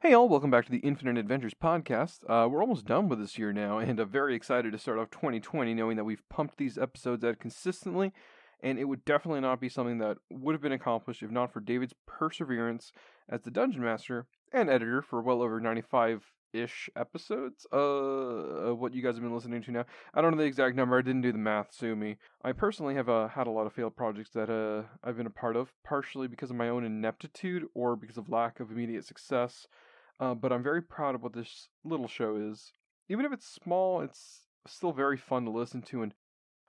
Hey all, welcome back to the Infinite Adventures podcast. We're almost done with this year now, and I'm very excited to start off 2020 knowing that we've pumped these episodes out consistently, and it would definitely not be something that would have been accomplished if not for David's perseverance as the Dungeon Master and editor for well over 95-ish episodes of what you guys have been listening to now. I don't know the exact number, I didn't do the math, sue me. I personally have had a lot of failed projects that I've been a part of, partially because of my own ineptitude or because of lack of immediate success. But I'm very proud of what this little show is. Even if it's small, it's still very fun to listen to, and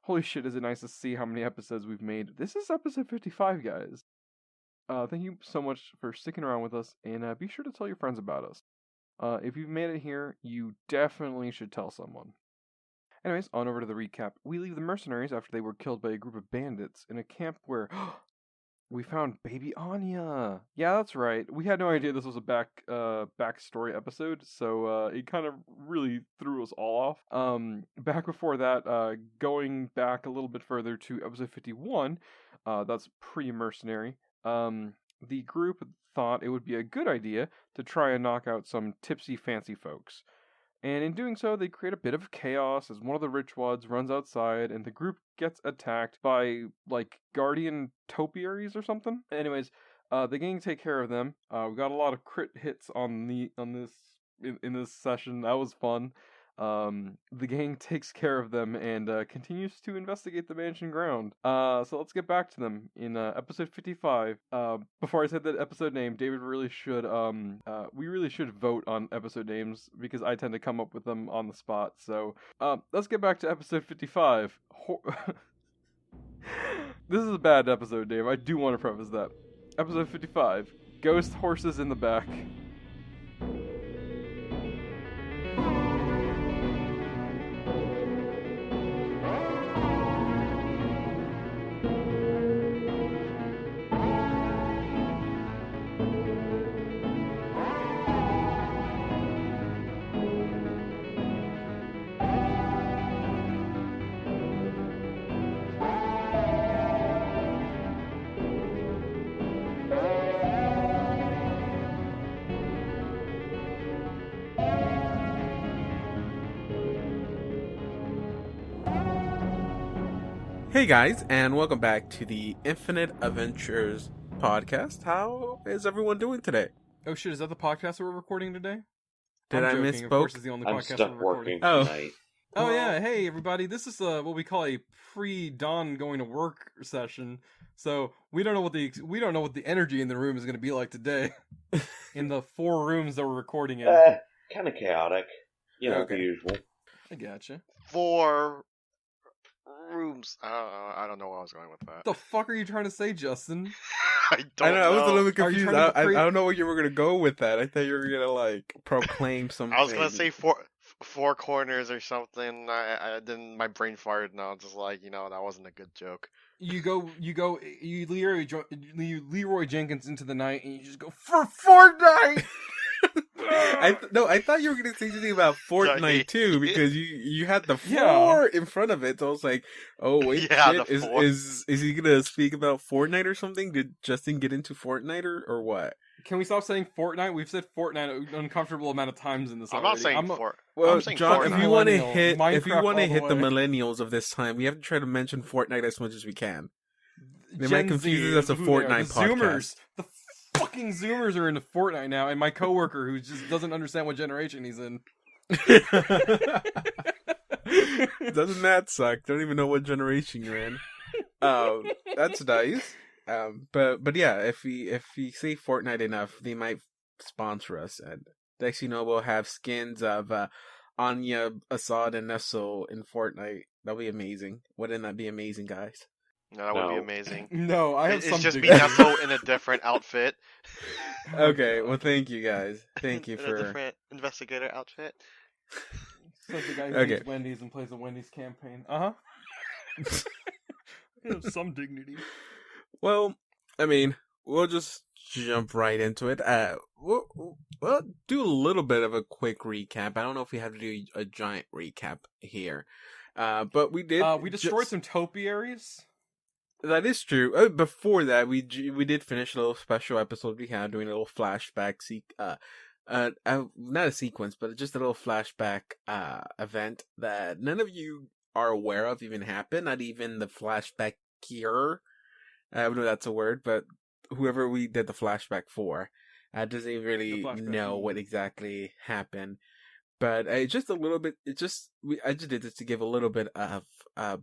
holy shit, is it nice to see how many episodes we've made. This is episode 55, guys. Thank you so much for sticking around with us, and be sure to tell your friends about us. If you've made it here, you definitely should tell someone. Anyways, on over to the recap. We leave the mercenaries after they were killed by a group of bandits in a camp where we found baby Anya. Yeah, that's right. We had no idea this was a backstory episode, so it kind of really threw us all off. Back before that, going back a little bit further to episode 51, that's pre-mercenary. The group thought it would be a good idea to try and knock out some tipsy fancy folks. And in doing so, they create a bit of chaos as one of the rich wads runs outside and the group gets attacked by, like, guardian topiaries or something. Anyways, the gang take care of them. We got a lot of crit hits in this session. That was fun. The gang takes care of them and continues to investigate the mansion ground. So let's get back to them in episode 55. Before I said that episode name, David really should we really should vote on episode names because I tend to come up with them on the spot. So let's get back to episode 55. This is a bad episode, Dave. I do want to preface that. Episode 55. Ghost horses in the back. Hey guys, and welcome back to the Infinite Adventures podcast. How is everyone doing today? Oh shit, is that the podcast that we're recording today? Did I misspoke? Of course, misspoke? it's the only I'm podcast stuck we're recording. working tonight. Oh yeah, hey everybody, this is what we call a pre-dawn going to work session. So we don't know what the energy in the room is going to be like today. In the 4 rooms that we're recording in. Kind of chaotic. You know, Okay. the usual. I gotcha. 4 rooms. I don't know where I was going with that. What the fuck are you trying to say, Justin? I don't know. I was a little bit Are you confused. trying to I don't know where you were gonna go with that. I thought you were gonna like proclaim something. I was gonna say four corners or something. I didn't. My brain fired, and I was just like, that wasn't a good joke. You Leroy Jenkins into the night, and you just go for Fortnite. I thought you were gonna say something about Fortnite too, because you had the 4 in front of it. So I was like, oh wait, Yeah, shit, the 4. is he gonna speak about Fortnite or something? Did Justin get into Fortnite or what? Can we stop saying Fortnite? We've said Fortnite an uncomfortable amount of times in this. I'm already. not saying Fort. Well, I'm saying John, Fortnite. if you want to Millennial. hit Minecraft the all the way. millennials of this time, we have to try to mention Fortnite as much as we can. They Gen might confuse Z, it as a who they are, Fortnite the podcast. Zoomers, the fucking Zoomers are into Fortnite now, and my coworker who just doesn't understand what generation he's in. Doesn't that suck? Don't even know what generation you're in. That's nice. But yeah, if we say Fortnite enough, they might sponsor us, and next you know we'll have skins of Anya, Assad, and Nestle in Fortnite. That'll be amazing. Wouldn't that be amazing, guys? No, that would be No. amazing. No, I have It's just me, dignity. Nestle, in a different outfit. Okay, well, thank you guys. Thank you In a for. different investigator outfit. It's like the guy who Okay. eats Wendy's and plays a Wendy's campaign. Some dignity. Well, I mean, we'll just jump right into it. We'll do a little bit of a quick recap. I don't know if we have to do a giant recap here, but we did. We destroyed some topiaries. That is true. Before that, we did finish a little special episode we had doing a little flashback not a sequence, but just a little flashback event that none of you are aware of even happened. Not even the flashback here. I don't know if that's a word, but whoever we did the flashback for doesn't even really know what exactly happened. But just a little bit. I just did this to give a little bit of a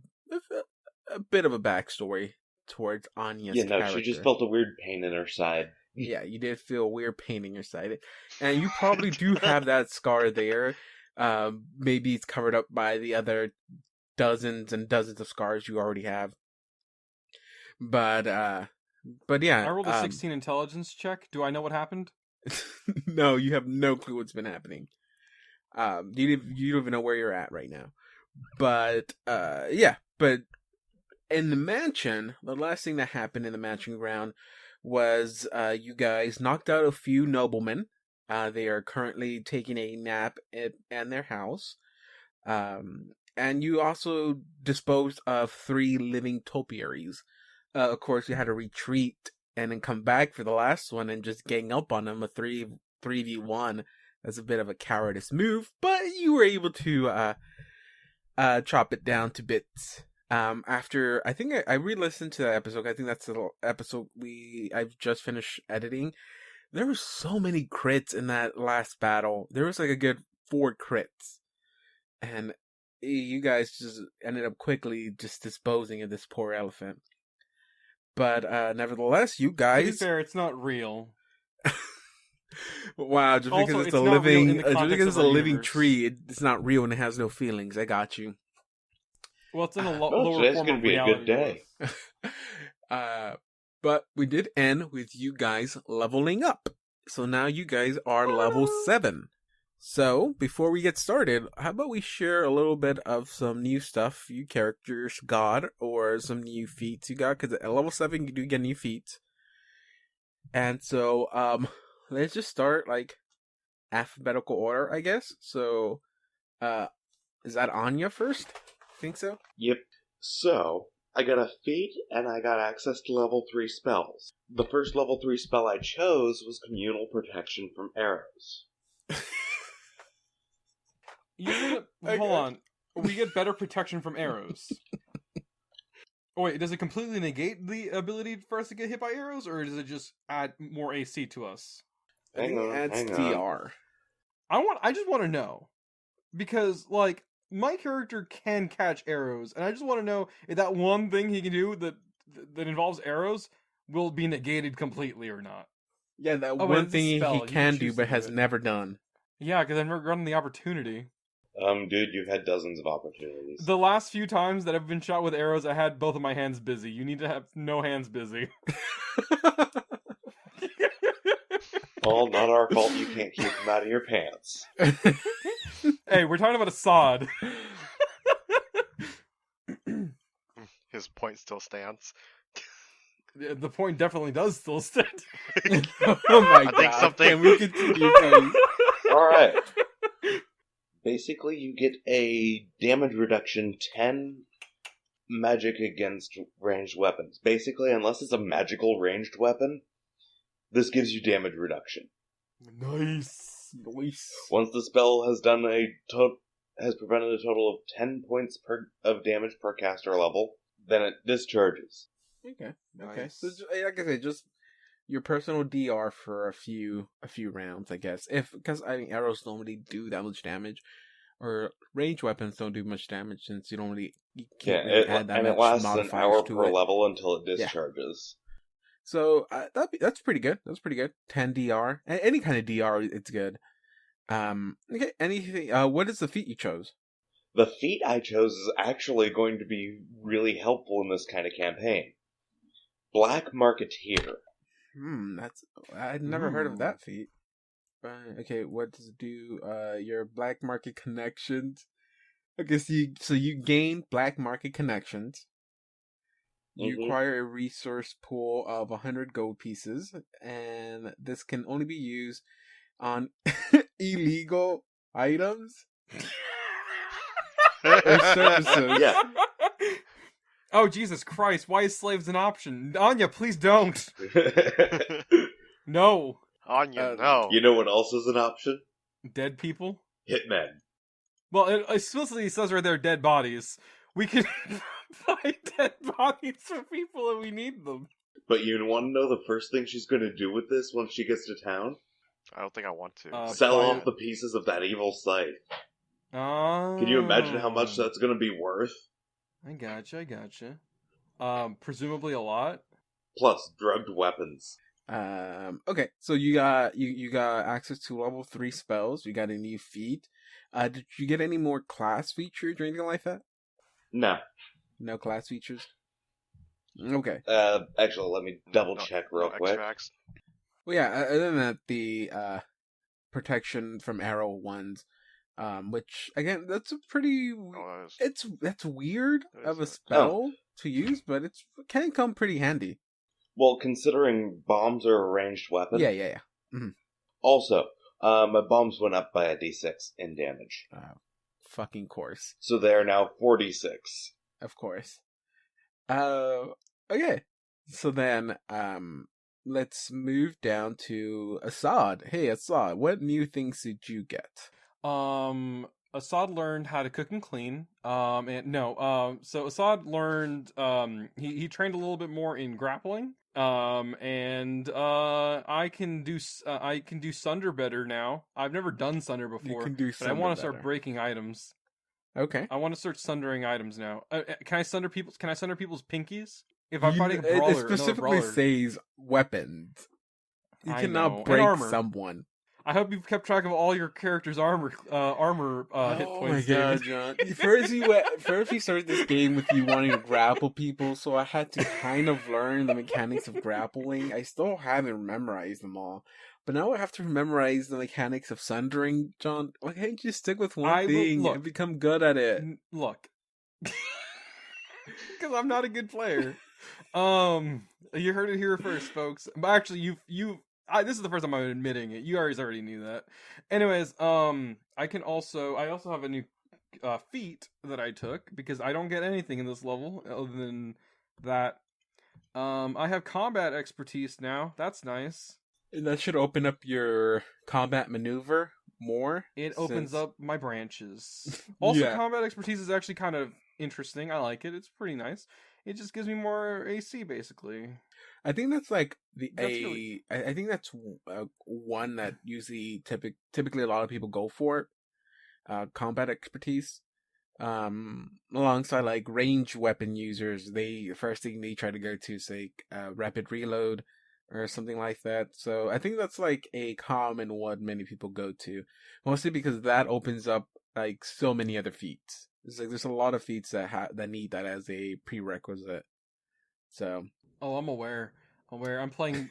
bit of a backstory towards Anya's character. She just felt a weird pain in her side. Yeah, you did feel a weird pain in your side. And you probably do have that scar there. Maybe it's covered up by the other dozens and dozens of scars you already have. But yeah. I rolled a 16 intelligence check. Do I know what happened? No, you have no clue what's been happening. You don't even know where you're at right now. But, yeah. But in the mansion, the last thing that happened in the mansion ground was you guys knocked out a few noblemen. They are currently taking a nap in their house. And you also disposed of 3 living topiaries. Of course, you had to retreat and then come back for the last one and just gang up on them, a 3v1. That's a bit of a cowardice move, but you were able to chop it down to bits. After I think I re-listened to that episode. I think that's the episode I've just finished editing. There were so many crits in that last battle. There was like a good 4 crits, and you guys just ended up quickly just disposing of this poor elephant. But nevertheless, you guys. To be fair, it's not real. Wow, just also, because it's a living, just because it's a living universe. Tree, it's not real and it has no feelings. I got you. Well, it's in a lower today's form gonna of be reality. a good day. But we did end with you guys leveling up. So now you guys are level 7. So, before we get started, how about we share a little bit of some new stuff you characters got, or some new feats you got, because at level 7 you do get new feats. And so, let's just start, like, alphabetical order, I guess. So, is that Anya first? Think so? Yep. So, I got a feat, and I got access to level 3 spells. The first level 3 spell I chose was Communal Protection from Arrows. Hold on. We get better protection from arrows. Oh, wait, does it completely negate the ability for us to get hit by arrows, or does it just add more AC to us? I think it adds DR. I just want to know. Because, like, my character can catch arrows, and I just want to know if that one thing he can do that involves arrows will be negated completely or not. Yeah, that one thing he can do but has never done. Yeah, because I've never gotten the opportunity. Dude, you've had dozens of opportunities. The last few times that I've been shot with arrows, I had both of my hands busy. You need to have no hands busy. Well, not our fault you can't keep them out of your pants. Hey, we're talking about a sod. His point still stands. The point definitely does still stand. Oh my god. I think something... Can we continue, please? Alright. Basically, you get a damage reduction 10 magic against ranged weapons. Basically, unless it's a magical ranged weapon, this gives you damage reduction. Nice. Once the spell has done has prevented a total of 10 points of damage per caster level, then it discharges. Okay. Nice. So, like I said, just your personal DR for a few rounds, I guess. Because I mean, arrows don't really do that much damage, or range weapons don't do much damage since you can't really add that much. It lasts an hour per it. level until it discharges. Yeah. So that's pretty good. That's pretty good. 10 DR, any kind of DR, it's good. Okay. Anything? What is the feat you chose? The feat I chose is actually going to be really helpful in this kind of campaign. Black Marketeer. I'd never heard of that feat. Okay, what does it do? Your black market connections. Okay, so you gain black market connections. You acquire a resource pool of 100 gold pieces, and this can only be used on illegal items or services. Yeah. Oh, Jesus Christ, why is slaves an option? Anya, please don't. No. Anya, no. You know what else is an option? Dead people? Hitmen. Well, it explicitly says right there, dead bodies. We can find dead bodies for people and we need them. But you want to know the first thing she's going to do with this once she gets to town? I don't think I want to. Sell buy off it. the pieces of that evil site. Oh. Can you imagine how much that's going to be worth? I gotcha. Presumably a lot. Plus, drugged weapons. Okay, so you got access to level 3 spells. You got a new feat. Did you get any more class features or anything like that? No. No class features. Okay. Actually, let me double check real quick. Extracts. Well, yeah. Other than that, the protection from arrow ones, which again, that's a pretty. Oh, That's weird That of a is- spell to use, but it can come pretty handy. Well, considering bombs are a ranged weapon. Yeah. Also, my bombs went up by a d6 in damage. Fucking course. So they are now 4d6. Of course. Okay. So then, let's move down to Assad. Hey, Assad, what new things did you get? Assad learned how to cook and clean. So Assad learned, he trained a little bit more in grappling. I can do Sunder better now. I've never done Sunder before. You can do but I want to Sunder start breaking items. Okay. I want to start sundering items now. Can I sunder people's pinkies? If I'm fighting a It brawler, specifically another brawler. says weapons. You I know. cannot And break armor. someone. I hope you've kept track of all your characters' armor hit points. Oh my god, David. John! First we started this game with you wanting to grapple people, so I had to kind of learn the mechanics of grappling. I still haven't memorized them all, but now I have to memorize the mechanics of sundering. John, why can't you just stick with one thing and become good at it? Look, because I'm not a good player. You heard it here first, folks. But actually, this is the first time I'm admitting it. You already knew that. Anyways, I also have a new feat that I took because I don't get anything in this level other than that. I have combat expertise now. That's nice. And that should open up your combat maneuver more. It opens up my branches. Also, Yeah. combat expertise is actually kind of interesting. I like it. It's pretty nice. It just gives me more AC, basically. I think that's like I think that's one that usually typically a lot of people go for. Combat expertise. Alongside like range weapon users, the first thing they try to go to is like rapid reload or something like that. So I think that's like a common one many people go to, mostly because that opens up like so many other feats. It's like there's a lot of feats that need that as a prerequisite. So. Oh, I'm aware. I'm playing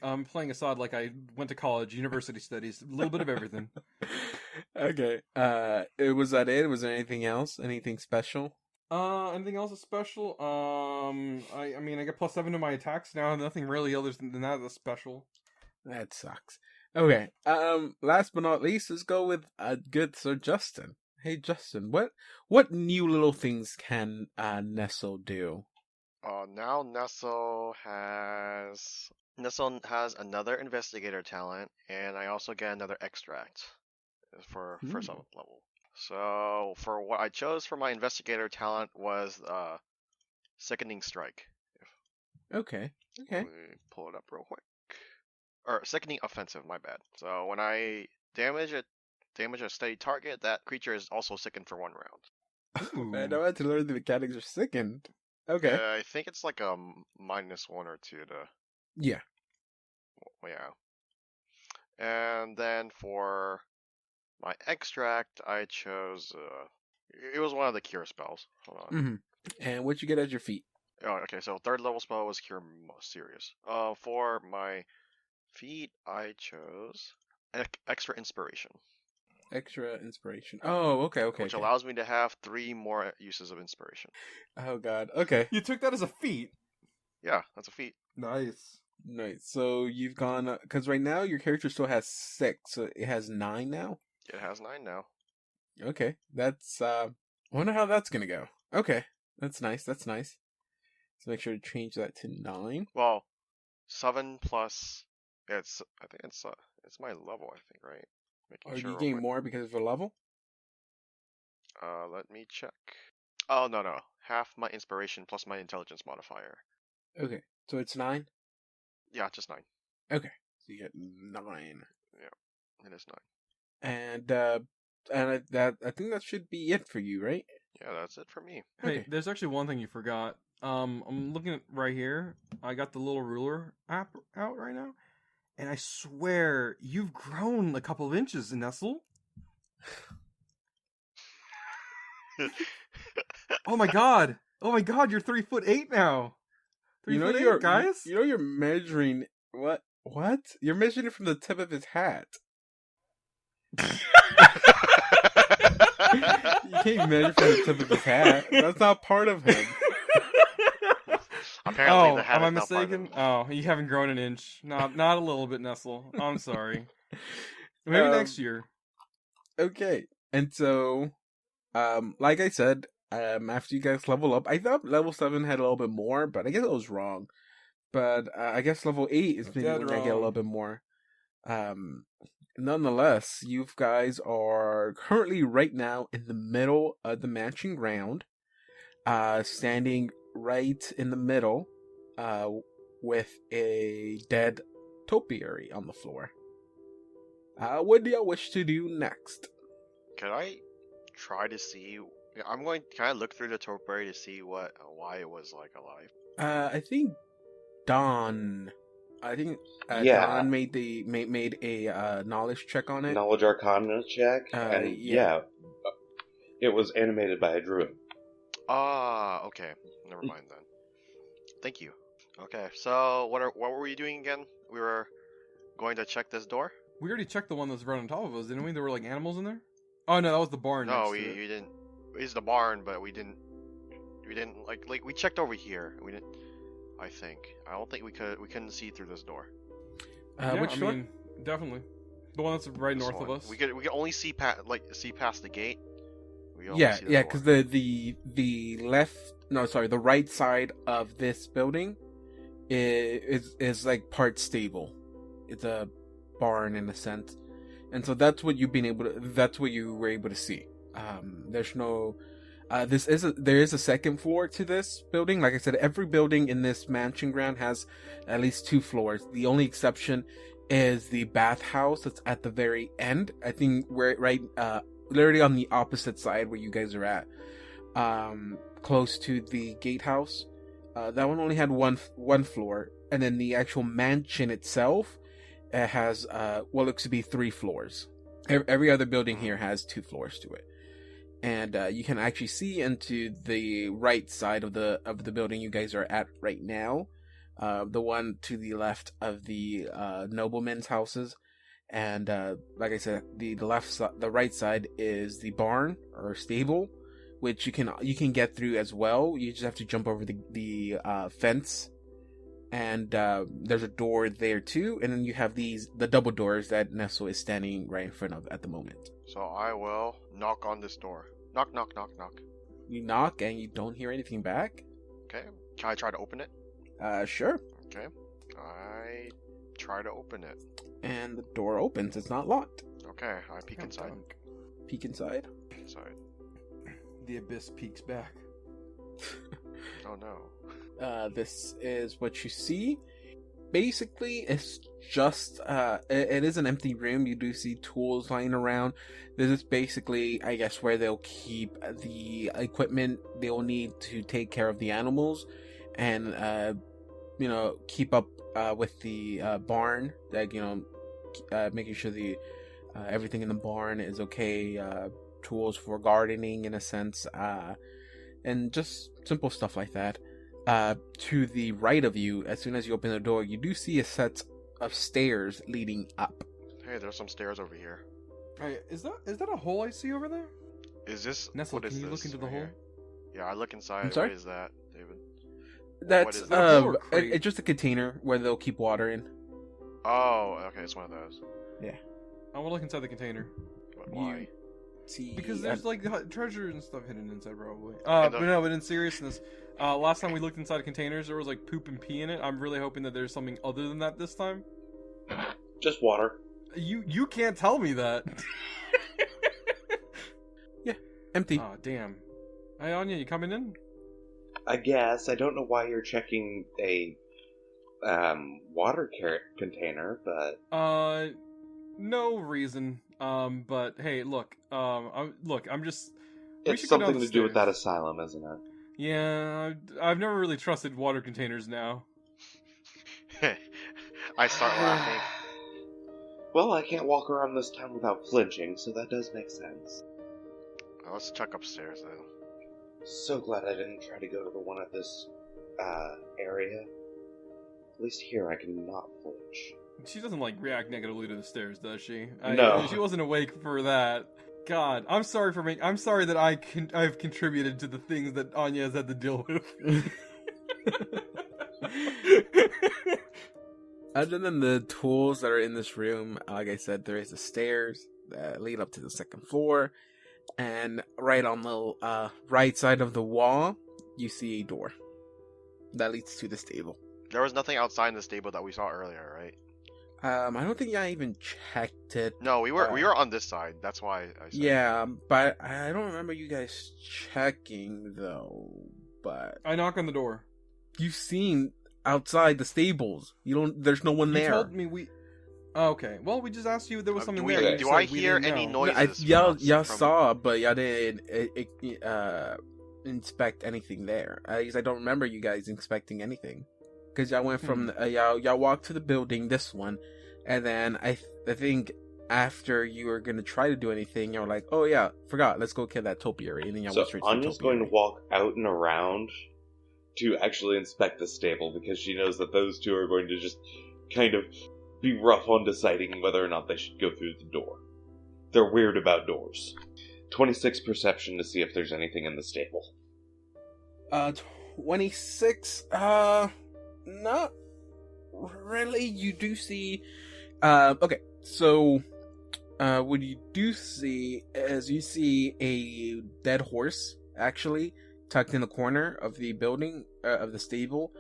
Assad like I went to college, university studies, a little bit of everything. Okay. Was that it? Was there anything else? Anything special? Anything else is special? I mean, I get +7 to my attacks now. Nothing really other than that that's special. That sucks. Okay. Last but not least, let's go with good Sir Justin. Hey, Justin, what new little things can Nestle do? Now Nestle has another investigator talent, and I also get another extract for first level. So for what I chose for my investigator talent was Sickening Strike. Okay. Let me pull it up real quick. Or Sickening Offensive, my bad. So when I damage a steady target, that creature is also sickened for 1 round. Man, I had to learn the mechanics are sickened. Okay. I think it's like a -1 or 2 to. Yeah. Yeah. And then for my extract, I chose. It was one of the cure spells. Hold on. Mm-hmm. And what you get at your feet? Oh, okay. So 3rd level spell was Cure Most Serious. For my feat, I chose Extra Inspiration. Extra inspiration. Oh, okay. Which allows me to have 3 more uses of inspiration. Oh god. Okay. You took that as a feat. Yeah, that's a feat. Nice. So you've gone because right now your character still has 6, so it has 9 now. It has 9 now. Okay, that's I wonder how that's gonna go. Okay, that's nice. So make sure to change that to 9. Well, 7 plus. I think it's It's my level, I think, right? Making Or sure. you gain more because of the level? Let me check. Oh no. Half my inspiration plus my intelligence modifier. Okay, so it's 9? Yeah, just 9. Okay, so you get 9. Yeah, it is 9. And I think that should be it for you, right? Yeah, that's it for me. Hey, Okay. there's actually one thing you forgot. I'm looking at right here. I got the little ruler app out right now, and I swear you've grown a couple of inches, Nestle. Oh my god! Oh my god! You're 3'8" now. 3'8", guys. You're measuring what? What? You're measuring it from the tip of his hat. You can't measure from the tip of his hat. That's not part of him. Apparently, the hat am I is not part of mistaken? him. Oh, you haven't grown an inch. Not a little bit, Nestle. I'm sorry. Maybe next year. Okay, and so, like I said, after you guys level up, I thought level 7 had a little bit more, but I guess I was wrong. But I guess level 8 is maybe Dead when I get a little wrong. bit more. Nonetheless, you guys are currently right now in the middle of the mansion ground, standing right in the middle, with a dead topiary on the floor. What do y'all wish to do next? Can I try to see? Can I look through the topiary to see why it was like alive? I think Don. Yeah. Don made a knowledge check on it. Knowledge Arcana check, and yeah. it was animated by a druid. Ah, okay. Never mind then. Thank you. Okay, so what were we doing again? We were going to check this door. We already checked the one that's right on top of us, didn't we? There were like animals in there. Oh no, that was the barn. No, next we to it. didn't. It's the barn, but we didn't like we checked over here. We didn't. I think. I don't think we couldn't see through this door. Yeah, Which door? Definitely. The one that's right This north one. of us. We could only see past the gate. We only Yeah, see the yeah, door. because the right side of this building is like part stable. It's a barn in a sense, and so that's what you were able to see. There's no. There is a second floor to this building. Like I said, every building in this mansion ground has at least 2 floors. The only exception is the bathhouse that's at the very end. I think we're literally on the opposite side where you guys are at, close to the gatehouse. That one only had one floor, and then the actual mansion itself has what looks to be 3 floors. Every other building here has 2 floors to it. And you can actually see into the right side of the building you guys are at right now, the one to the left of the noblemen's houses, and like I said, the right side is the barn or stable, which you can get through as well. You just have to jump over the fence, and there's a door there too, and then you have the double doors that Nestle is standing right in front of at the moment. So I will knock on this door. Knock, knock, knock, knock. You knock and you don't hear anything back. Okay. Can I try to open it? Sure. Okay. I try to open it. And the door opens. It's not locked. Okay. I peek inside. Peek inside. Inside. The abyss peeks back. Oh no. This is what you see. Basically, it's just it is an empty room. You do see tools lying around. This is basically, I guess, where they'll keep the equipment they'll need to take care of the animals, and keep up with the barn. Like making sure the everything in the barn is okay. Tools for gardening, in a sense, and just simple stuff like that. To the right of you, as soon as you open the door, you do see a set of stairs leading up. Hey, there's some stairs over here. Hey, is that a hole I see over there? Is this Nestle, what is can you this look into the right hole? here? Yeah, I look inside. I'm sorry? What is that, David? That's is that? Crate. it's just a container where they'll keep water in. Oh, okay, it's one of those. I want to look inside the container. But why? See, Because there's like treasure and stuff hidden inside, probably. And But in seriousness, last time we looked inside containers, there was like poop and pee in it. I'm really hoping that there's something other than that this time. Just water. You can't tell me that. Yeah, empty. Oh, damn. Hey, Anya, you coming in? I guess. I don't know why you're checking a water container, but No reason. But hey, look. I'm just. We it's should go down something the to do with that stairs. asylum, isn't it? Yeah, I've never really trusted water containers now. I start laughing. Well, I can't walk around this town without flinching, so that does make sense. Let's check upstairs then. So glad I didn't try to go to the one at this area. At least here I can not flinch. She doesn't react negatively to the stairs, does she? No. She wasn't awake for that. God, I'm sorry that I've contributed to the things that Anya has had to deal with. Other than the tools that are in this room, like I said, there is the stairs that lead up to the second floor, and right on the right side of the wall, you see a door that leads to the stable. There was nothing outside in the stable that we saw earlier, right? I don't think I even checked it. No, we were on this side. That's why I said. Yeah, but I don't remember you guys checking though. But I knock on the door. you've seen outside the stables. There's no one You there. told me we. Oh, okay. Well, we just asked you if there was something do there. we, You do said I we hear didn't any know. noises? y'all from- saw, but y'all didn't inspect anything there. At least I don't remember you guys inspecting anything. Because y'all went from y'all walked to the building, this one, and then I think after you were gonna try to do anything, you were like, "Oh yeah, forgot. Let's go kill that topiary." And then y'all So went straight to the Anya's going to topiary. walk out and around to actually inspect the stable because she knows that those two are going to just kind of be rough on deciding whether or not they should go through the door. They're weird about doors. 26 perception to see if there's anything in the stable. 26. Not really. You do see. Okay, so what you do see is you see a dead horse actually tucked in the corner of the building of the stable,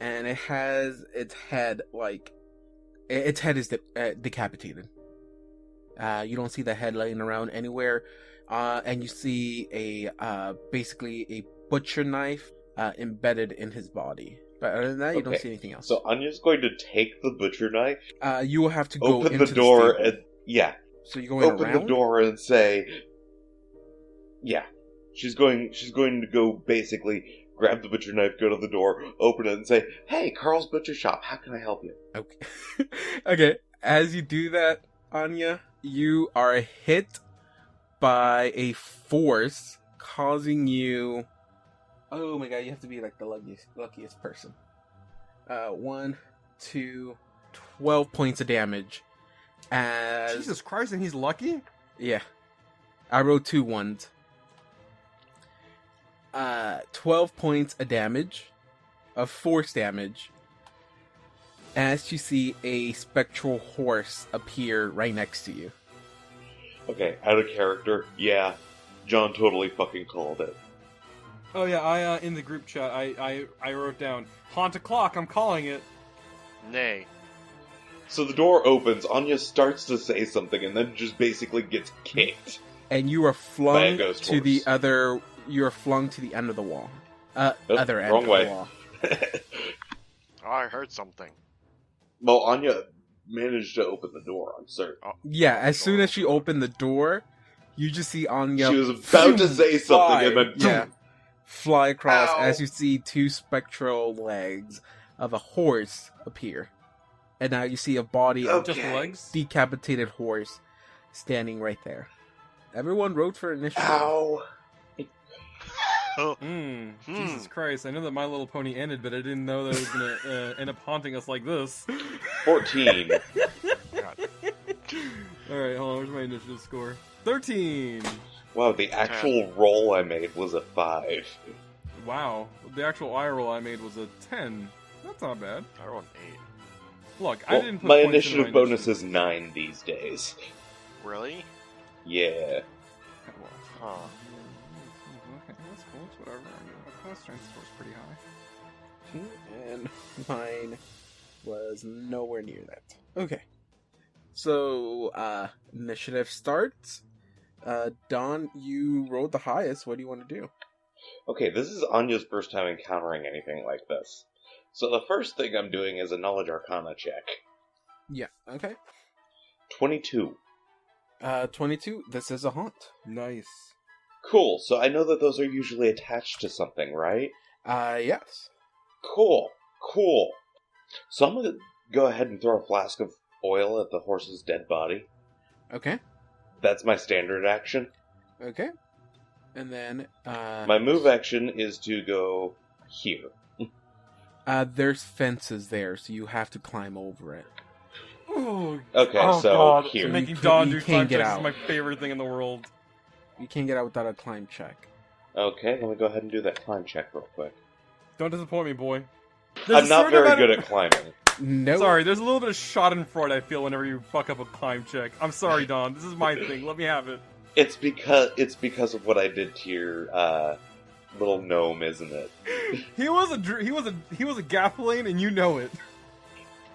and it has its head its head is decapitated. You don't see the head laying around anywhere, and you see a basically a butcher knife embedded in his body. But other than that, you don't Okay, see anything else. So Anya's going to take the butcher knife, You will have to go open into the door, stable. and yeah, So you're going open around? the door and say, yeah. She's going to go basically grab the butcher knife, go to the door, open it, and say, "Hey, Carl's Butcher Shop, how can I help you?" Okay. Okay. As you do that, Anya, you are hit by a force causing you. Oh my god! You have to be like the luckiest person. 1, 2, 12 points of damage. As Jesus Christ, and he's lucky? yeah, I rolled 2 1s. 12 points of damage, of force damage, as you see a spectral horse appear right next to you. Okay, out of character, yeah. John totally fucking called it. Oh yeah, I in the group chat I wrote down haunt a clock. I'm calling it. Nay. So the door opens, Anya starts to say something, and then just basically gets kicked. And you are By a flung ghost to the horse. other. You are flung to the end of the wall. Other end wrong of way. the wall. Oh, I heard something. Well, Anya managed to open the door, I'm certain. Oh, Yeah, as soon as she opened the door, you just see Anya. She was about to say something, fly, and then yeah, fly across Ow. as you see 2 spectral legs of a horse appear, and now you see a body of Just the Okay. legs. decapitated horse standing right there. Everyone wrote for initiative. Ow. Jesus Christ! I know that My Little Pony ended, but I didn't know that it was gonna end up haunting us like this. 14. God. All right, hold on. Where's my initiative score? 13. Wow, the actual roll I made was a 5. Wow, the actual eye roll I made was a 10. That's not bad. I rolled an Look, I Well, didn't put my points into initiative bonus initiative. is 9 these days. 8. Really? Yeah. Huh. Okay, that's cool. It's whatever. My strength score's pretty high. And mine was nowhere near that. Okay. So, initiative starts. Don, you rolled the highest. What do you want to do? Okay, this is Anya's first time encountering anything like this. So the first thing I'm doing is a Knowledge Arcana check. Yeah, okay. 22. 22, this is a haunt. Nice. Cool, so I know that those are usually attached to something, right? Yes. Cool. So I'm gonna go ahead and throw a flask of oil at the horse's dead body. Okay. That's my standard action. Okay. And then, My move action is to go here. there's fences there, so you have to climb over it. Ooh. Okay, Oh so god, here. making You Don do can't climb get checks out. is my favorite thing in the world. You can't get out without a climb check. Okay, let me go ahead and do that climb check real quick. Don't disappoint me, boy. I'm not very good at climbing. No. Sorry, there's a little bit of schadenfreude I feel whenever you fuck up a climb check. I'm sorry, Don. This is my thing. Let me have it. It's because of what I did to your little gnome, isn't it? He was a Gathlane, and you know it.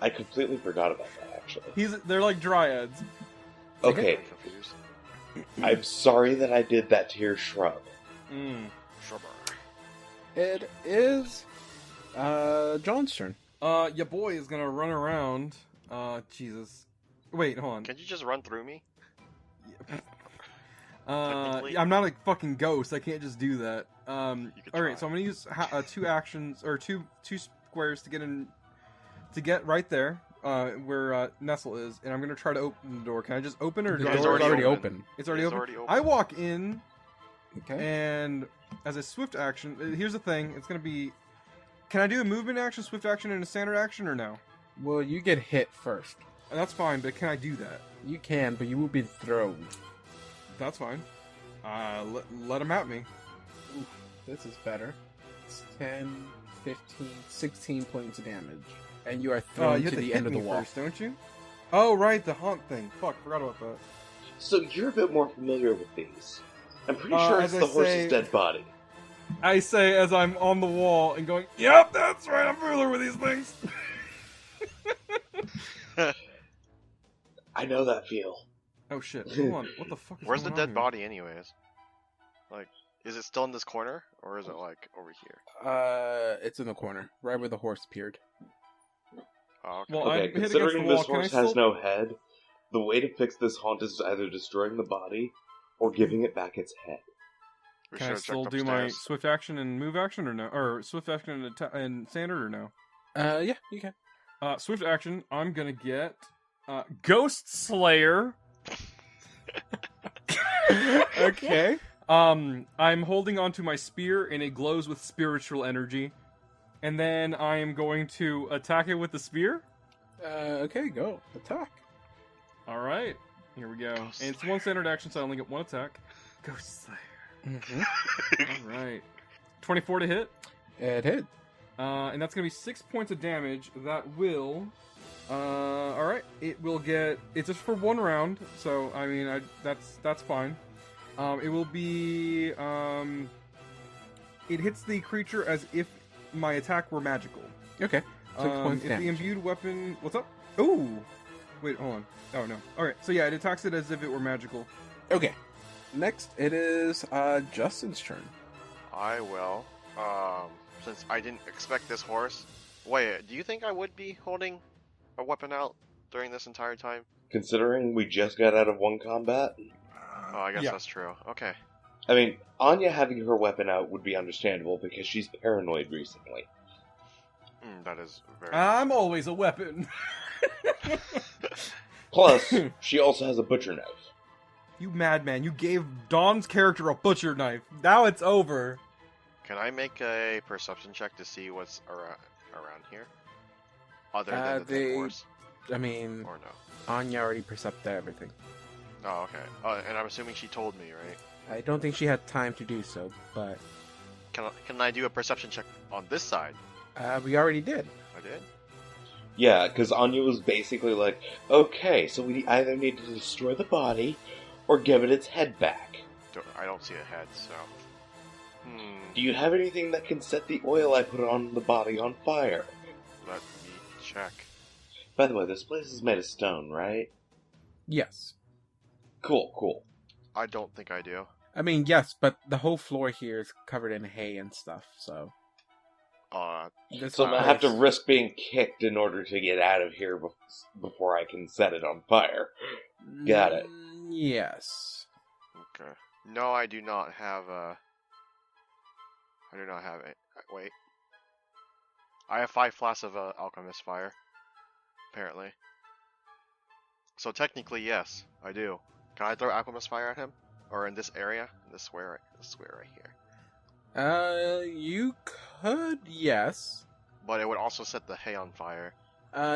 I completely forgot about that, actually. They're like dryads. Okay, I'm confused. I'm sorry that I did that to your shrub. Shrubber. It is, John's turn. Your boy is gonna run around. Jesus. Wait, hold on. Can you just run through me? Yeah, I'm not a fucking ghost. I can't just do that. You could All right, try. so I'm gonna use two actions or two squares to get right there, where Nestle is, and I'm gonna try to open the door. Can I just open it, or The do I It's door is already already open. open. It's already open. already open. I walk in, Okay. and as a swift action, here's the thing. It's gonna be. Can I do a movement action, swift action, and a standard action, or no? Well, you get hit first. That's fine, but can I do that? You can, but you will be thrown. That's fine. Let him at me. This is better. It's 10, 15, 16 points of damage. And you are thrown You to have the hit end of the me wall. first, don't you? Oh, right, the haunt thing. Fuck, forgot about that. So you're a bit more familiar with these. I'm pretty Uh, sure as it's I the horse's say- dead body. I say as I'm on the wall and going, "Yep, that's right. I'm familiar with these things." I know that feel. Oh shit! Hold on. What the fuck is Where's the going on dead here? body, anyways? Like, is it still in this corner, or is it like over here? It's in the corner, right where the horse appeared. Oh, okay. Well, Okay, I'm hit against considering the wall. this Can I horse has still- no head, the way to fix this haunt is either destroying the body or giving it back its head. We Can I should've still checked do my upstairs. swift action and move action or no? Or swift action and standard or no? Yeah, you can. Swift action. I'm gonna get Ghost Slayer. Okay. I'm holding onto my spear and it glows with spiritual energy. And then I am going to attack it with the spear. Okay, go. Attack. Alright. Here we go. Ghost And it's one standard action, so I only get one attack. Ghost Slayer. Mm-hmm. Alright. 24 to hit. It hit. And that's gonna be 6 points of damage. That will. Alright. It will get. It's just for one round, so I mean, that's fine. It will be. It hits the creature as if my attack were magical. Okay. 6 points If the damage. imbued weapon. What's up? Ooh! Wait, hold on. Oh no. Alright, so yeah, it attacks it as if it were magical. Okay. Next, it is Justin's turn. I will. Since I didn't expect this horse. Wait, do you think I would be holding a weapon out during this entire time? Considering we just got out of one combat, Oh, I guess Yeah. that's true. Okay. I mean, Anya having her weapon out would be understandable because she's paranoid recently. That is very. I'm always a weapon! Plus, she also has a butcher knife. You madman, you gave Dawn's character a butcher knife. Now it's over. Can I make a perception check to see what's around here? Other than the dead they- horse? I mean, Or no? Anya already percepted everything. Oh, okay. And I'm assuming she told me, right? I don't think she had time to do so, but Can I do a perception check on this side? we already did. I did? Yeah, because Anya was basically like, okay, so we either need to destroy the body or give it its head back. I don't see a head, so. Do you have anything that can set the oil I put on the body on fire? Let me check. By the way, this place is made of stone, right? Yes. Cool. I don't think I do. I mean, yes, but the whole floor here is covered in hay and stuff, so... Uh, So I'm going to have to place- risk being kicked in order to get out of here before I can set it on fire. Got it. Yes. okay. No, I do not have a. I do not have it. Wait. I have 5 flasks of alchemist fire. Apparently. So technically, yes, I do. Can I throw alchemist fire at him, or in this area? This square right here. You could, yes. But it would also set the hay on fire.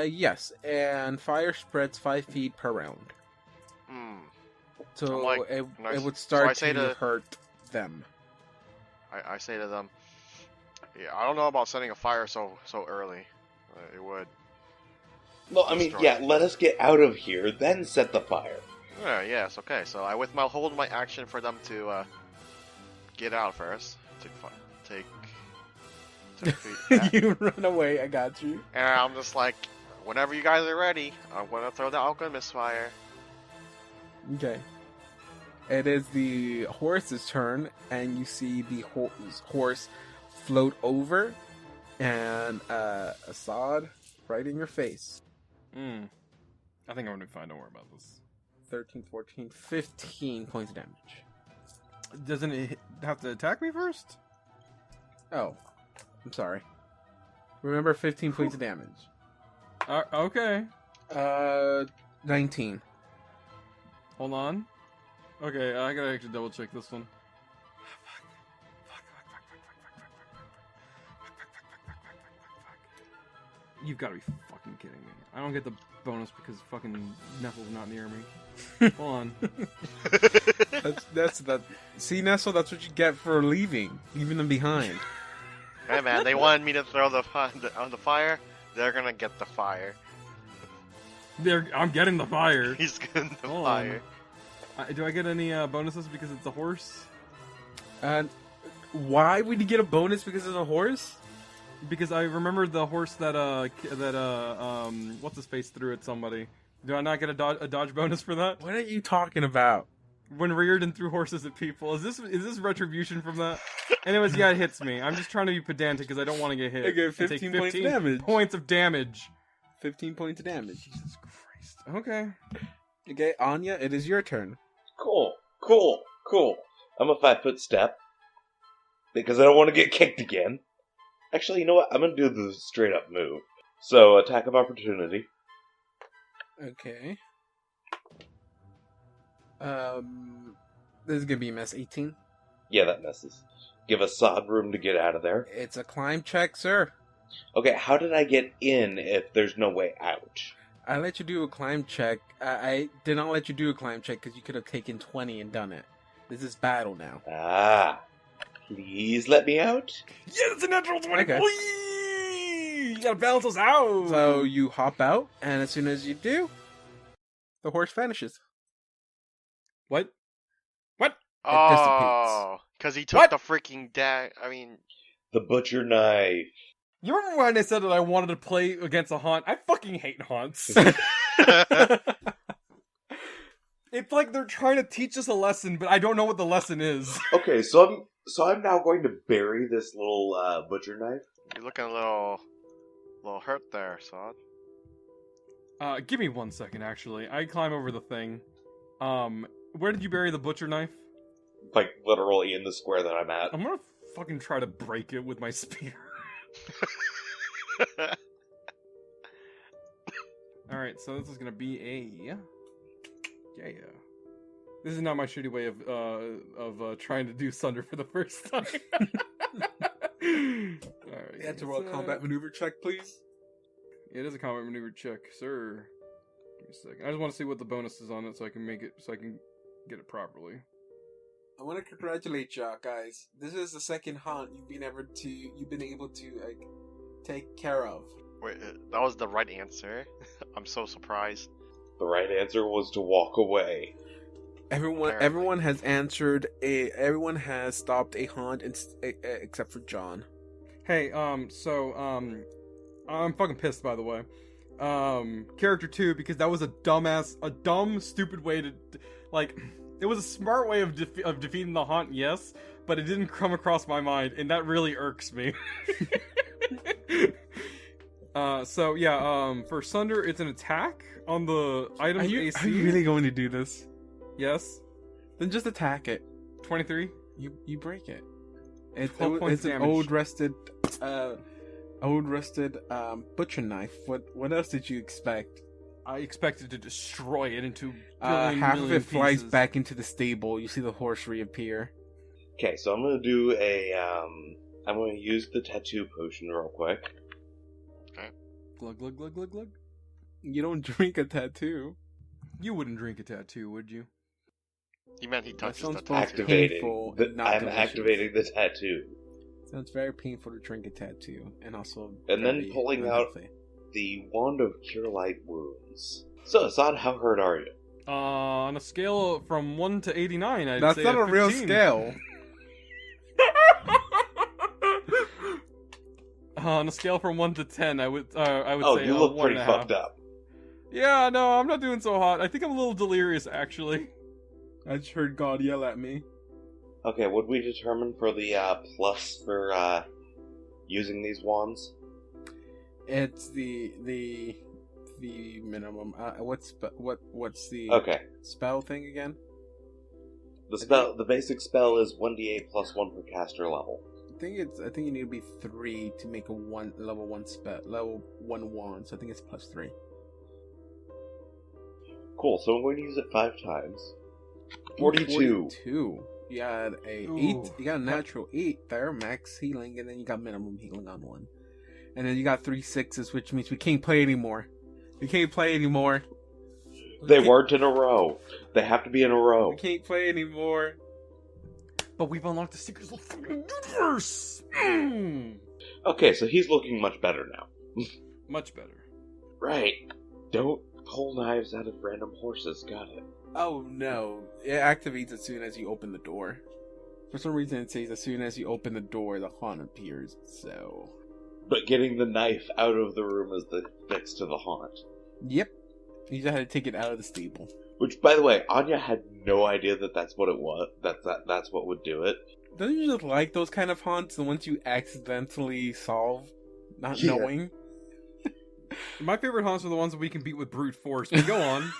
Yes, and fire spreads 5 feet per round. So like, it would start to hurt them. I say to them, yeah, I don't know about setting a fire so early. It would. Well, I mean, yeah, let us get out of here, then set the fire. Yes, okay. So I hold my action for them to get out first. Take feet. You run away, I got you. And I'm just like, whenever you guys are ready, I'm gonna throw the alchemist fire. Okay. It is the horse's turn, and you see the horse float over, and Assad right in your face. I think I'm gonna be fine. Don't worry about this. 13, 14, 15 points of damage. Doesn't it have to attack me first? Oh, I'm sorry. Remember, 15 points of damage. Okay. 19. Hold on. Okay, I gotta actually double check this one. You've gotta be fucking kidding me. I don't get the bonus because fucking Nestle's not near me. Hold on. That's that. See, Nestle, that's what you get for leaving them behind. Hey man, they wanted me to throw on the fire. They're gonna get the fire. I'm getting the fire. He's getting the Hold fire. on. Do I get any bonuses because it's a horse? Why would you get a bonus because it's a horse? Because I remember the horse that what's his face threw at somebody. Do I not get a dodge bonus for that? What are you talking about? When Reardon threw horses at people, is this retribution from that? Anyways, yeah, it hits me. I'm just trying to be pedantic because I don't want to get hit. Okay, 15 points of damage. Points of damage. 15 points of damage. Jesus Christ. Okay. Okay, Anya, it is your turn. Cool. I'm a 5-foot step because I don't want to get kicked again. Actually, you know what? I'm going to do the straight up move. So, attack of opportunity. Okay. This is gonna be a mess. 18. Yeah, that messes. Give Assad room to get out of there. It's a climb check, sir. Okay, how did I get in if there's no way out? I let you do a climb check. I did not let you do a climb check because you could have taken 20 and done it. This is battle now. Ah. Please let me out? Yeah, it's a natural 20. Okay. Whee! You gotta balance us out. So you hop out, and as soon as you do, the horse vanishes. What? Oh, because he took the freaking The butcher knife. You remember when I said that I wanted to play against a haunt? I fucking hate haunts. It's like they're trying to teach us a lesson, but I don't know what the lesson is. Okay, so I'm now going to bury this little butcher knife. You're looking a little hurt there, Sod. Give me 1 second, actually. I climb over the thing. Where did you bury the butcher knife? Like, literally in the square that I'm at. I'm gonna fucking try to break it with my spear. Alright, so this is gonna be a... Yeah. This is not my shitty way of trying to do Sunder for the first time. Alright. That's a roll combat maneuver check, please. It is a combat maneuver check, sir. Give me a second. I just want to see what the bonus is on it so I can get it properly. I want to congratulate y'all, guys. This is the second haunt you've been able to like take care of. Wait, that was the right answer. I'm so surprised. The right answer was to walk away. Everyone has answered everyone has stopped a haunt except for John. Hey, I'm fucking pissed, by the way. character 2 because that was a dumb, stupid way to, like, it was a smart way of defeating the haunt, yes, but it didn't come across my mind, and that really irks me. So yeah, for Sunder, it's an attack on the item's AC. Are you really going to do this? Yes. Then just attack it. 23. You break it. It's 12 points an damage. old rusted butcher knife. What else did you expect? I expected to destroy it into Half of it flies pieces. back into the stable. You see the horse reappear. Okay, so I'm gonna do I'm gonna use the tattoo potion real quick. Glug, glug, glug, glug, glug. You don't drink a tattoo. You wouldn't drink a tattoo, would you? He meant he touches sounds the both tattoo. painful and not I'm delicious. activating the tattoo. Sounds very painful to drink a tattoo, and also And then very pulling out unhealthy. the Wand of Cure Light Wounds. So, Assad, how hurt are you? On a scale from 1 to 89, I'd That's say not a real 15. scale. On a scale from 1 to 10, I would Oh, say you look 1.5. pretty fucked up. Yeah, no, I'm not doing so hot. I think I'm a little delirious, actually. I just heard God yell at me. Okay, would we determine for the plus for using these wands? It's the minimum. What's the Okay. spell thing again? The basic spell is 1d8 plus 1 per caster level. I think you need to be 3 to make a level 1 wand. So I think it's plus 3. Cool, so I'm going to use it 5 times. 42. 42. You got a Ooh. 8. You got a natural 8 there, max healing, and then you got minimum healing on 1. And then you got 3 6s, which means we can't play anymore. We can't play anymore. They weren't in a row. They have to be in a row. We can't play anymore. But we've unlocked the secrets of the fucking universe! Mm. Okay, so he's looking much better now. Much better. Right. Don't pull knives out of random horses, got it. Oh no. It activates as soon as you open the door. For some reason it says as soon as you open the door, the haunt appears, so... But getting the knife out of the room is the fix to the haunt. Yep. You just had to take it out of the stable. Which, by the way, Anya had no idea that that's what it was. That's what would do it. Don't you just like those kind of haunts, the ones you accidentally solve, not Yeah. knowing? My favorite haunts are the ones that we can beat with brute force. But go on.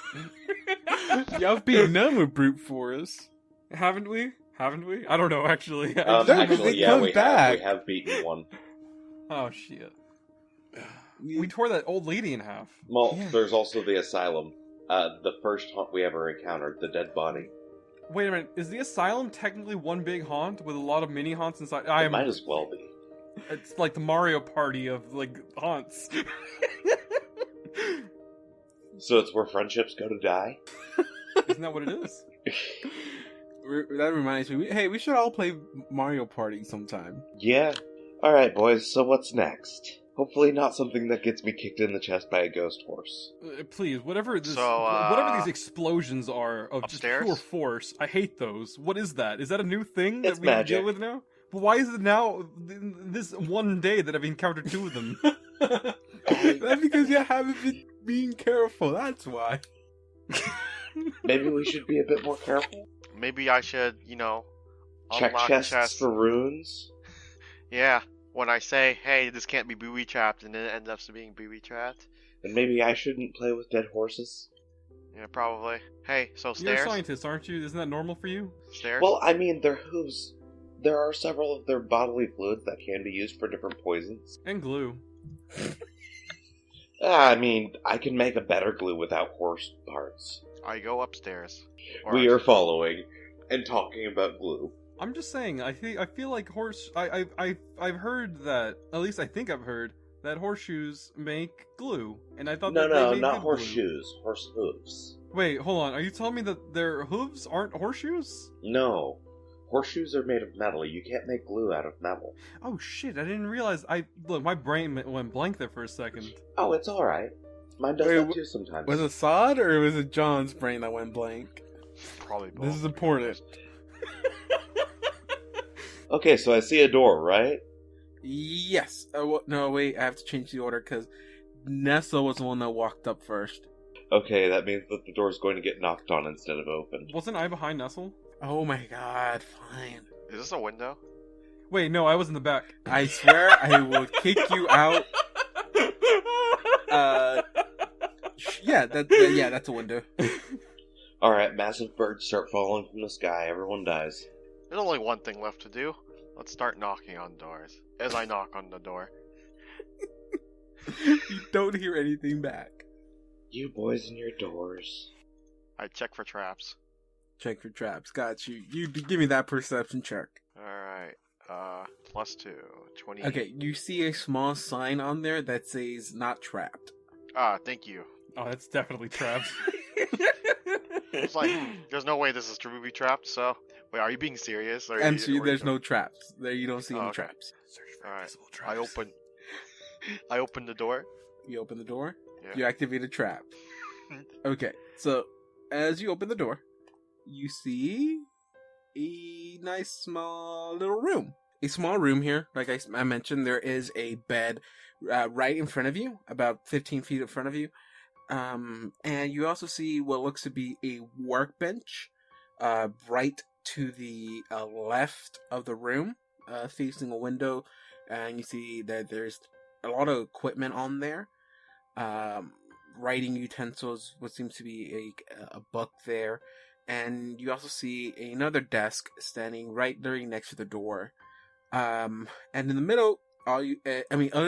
Y'all beat none with brute force. Haven't we? Haven't we? I don't know, actually. Actually, it yeah, comes we back. have beaten one. Oh, shit. We tore that old lady in half. Well, Yeah. there's also the asylum. The first haunt we ever encountered, the dead body. Wait a minute. Is the asylum technically one big haunt with a lot of mini haunts inside? It might as well be. It's like the Mario Party of, like, haunts. So it's where friendships go to die? Isn't that what it is? That reminds me. We should all play Mario Party sometime. Yeah. Alright, boys, so what's next? Hopefully not something that gets me kicked in the chest by a ghost horse. Please, whatever So, these explosions are of upstairs? just pure force, I hate those. What is that? Is that a new thing that It's we have to magic. deal with now? But why is it now this one day that I've encountered 2 of them? That's because you haven't been being careful. That's why. Maybe we should be a bit more careful? Maybe I should, Check unlock chests for runes? Yeah, when I say, hey, this can't be booby trapped, and then it ends up being booby trapped. And maybe I shouldn't play with dead horses? Yeah, probably. Hey, so You're a stairs? scientist, aren't you? Isn't that normal for you? Stairs? Well, I mean, their hooves. There are several of their bodily fluids that can be used for different poisons. And glue. I mean, I can make a better glue without horse parts. I go upstairs. Or We are following and talking about glue. I'm just saying. I feel like I've heard that. At least I think I've heard that horseshoes make glue, and I thought No, that they no, made not good glue. horseshoes. Horse hooves. Wait, hold on. Are you telling me that their hooves aren't horseshoes? No. Horseshoes are made of metal. You can't make glue out of metal. Oh shit! I didn't realize. Look, my brain went blank there for a second. Oh, it's alright. Mine does Wait, that too sometimes. Was it Sod or was it John's brain that went blank? Probably both. This is important. Okay, so I see a door, right? Yes. No, wait. I have to change the order because Nessa was the one that walked up first. Okay, that means that the door's going to get knocked on instead of opened. Wasn't I behind Nestle? Oh my god, fine. Is this a window? Wait, no, I was in the back. I swear I will kick you out. Yeah, that's a window. Alright, massive birds start falling from the sky. Everyone dies. There's only one thing left to do. Let's start knocking on doors. As I knock on the door. You don't hear anything back. You boys and your doors. I check for traps. Check for traps. Got you. You give me that perception check. Alright. +2. 20. Okay, you see a small sign on there that says not trapped. Thank you. Oh, that's definitely traps. It's like, there's no way this is to be trapped, so... Wait, are you being serious? Or MC, there's no traps. There, you don't see any okay. traps. Alright, I open the door. You open the door. Yeah. You activate a trap. Okay, so as you open the door, you see a nice small little room. A small room here. Like I mentioned, there is a bed right in front of you, about 15 feet in front of you. And you also see what looks to be a workbench right to the left of the room, facing a window. And you see that there's a lot of equipment on there. Writing utensils, what seems to be a book there. And you also see another desk standing right there next to the door. And in the middle, other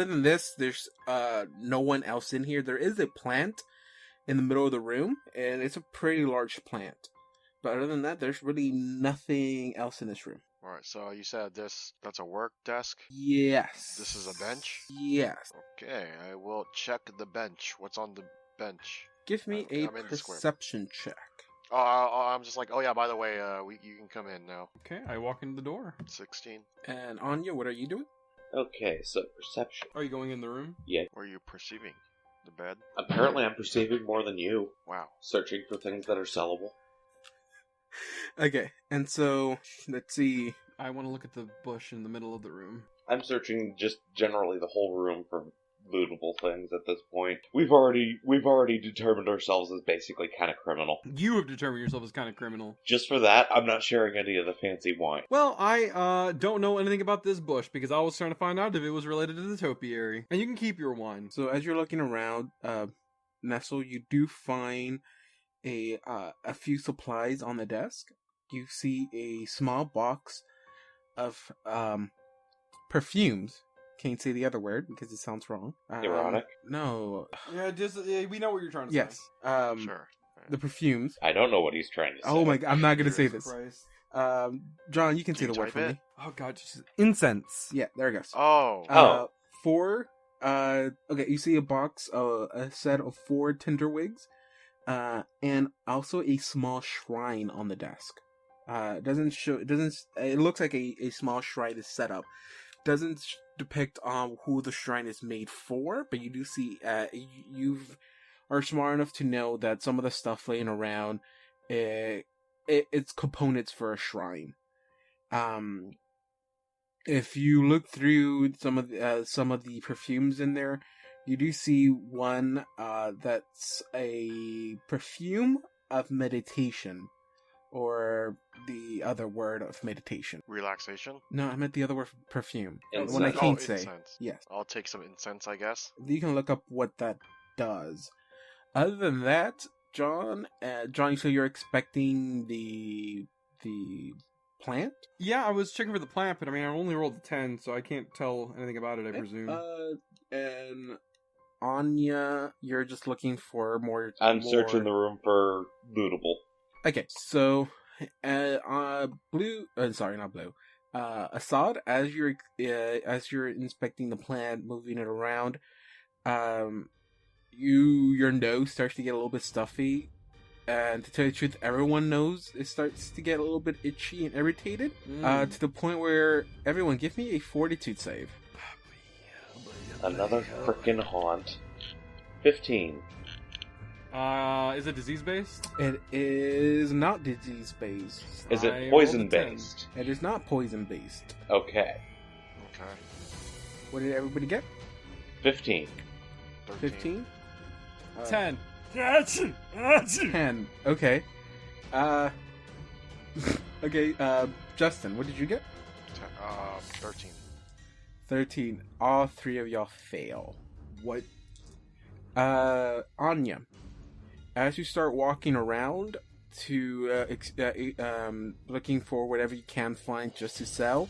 than this, there's no one else in here. There is a plant in the middle of the room, and it's a pretty large plant. But other than that, there's really nothing else in this room. Alright, so you said that's a work desk? Yes. This is a bench? Yes. Okay, I will check the bench. What's on the bench? Give me I'm a in the square. perception check. I'm just like, oh yeah, by the way, you can come in now. Okay, I walk into the door. 16. And Anya, what are you doing? Okay, so perception. Are you going in the room? Yeah. What are you perceiving? The bed? Apparently I'm perceiving more than you. Wow. Searching for things that are sellable. Okay, and so, let's see. I want to look at the bush in the middle of the room. I'm searching just generally the whole room for lootable things at this point. We've already determined ourselves as basically kind of criminal. You have determined yourself as kind of criminal. Just for that, I'm not sharing any of the fancy wine. Well, I don't know anything about this bush because I was trying to find out if it was related to the topiary. And you can keep your wine. So as you're looking around, Nestle, you do find a few supplies on the desk. You see a small box of perfumes. Can't say the other word because it sounds wrong. Erotic? No. Yeah, we know what you're trying to Yes. say. Sure. The perfumes. I don't know what he's trying to say. Oh my god, I'm not gonna say Jesus this. Christ. John, you can say Can the you word type for it? me. Oh god, just Incense. Yeah, there it goes. Oh. Four. Okay, you see a box, a set of 4 tinder wigs, and also a small shrine on the desk. It looks like a small shrine is set up. Doesn't depict on who the shrine is made for, but you do see, you are smart enough to know that some of the stuff laying around, it's components for a shrine. If you look through some of the perfumes in there, you do see one that's a perfume of meditation, or the other word of meditation. Relaxation? No, I meant the other word for perfume. Incense. One I can't say. Incense. Yes, I'll take some incense, I guess. you can look up what that does. Other than that, John, so you're expecting the plant? yeah, I was checking for the plant, but I mean, I only rolled a 10, so I can't tell anything about it, I presume. And Anya, you're just looking for more. I'm searching the room for lootable. Okay, so, Assad, as you're inspecting the plant, moving it around, your nose starts to get a little bit stuffy, and to tell you the truth, everyone knows it starts to get a little bit itchy and irritated, to the point where everyone give me a fortitude save. Another frickin' haunt. 15. Is it disease-based? It is not disease-based. Is I it rolled a poison-based? It is not poison-based. Okay. Okay. What did everybody get? 15. 13. 15? 10. 10. Okay. Okay, Justin, what did you get? 13. 13. All three of y'all fail. What? Anya, as you start walking around to looking for whatever you can find just to sell,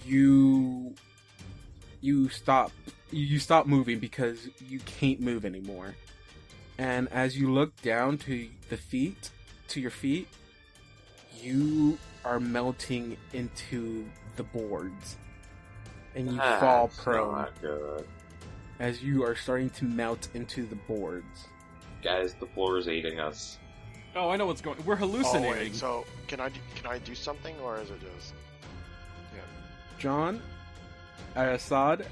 you stop moving because you can't move anymore. And as you look down to your feet, you are melting into the boards, and you fall prone. Not good. As you are starting to melt into the boards. Guys, the floor is eating us. Oh, I know what's going. We're Oh hallucinating. wait, so can I do something, or is it just? John, Assad,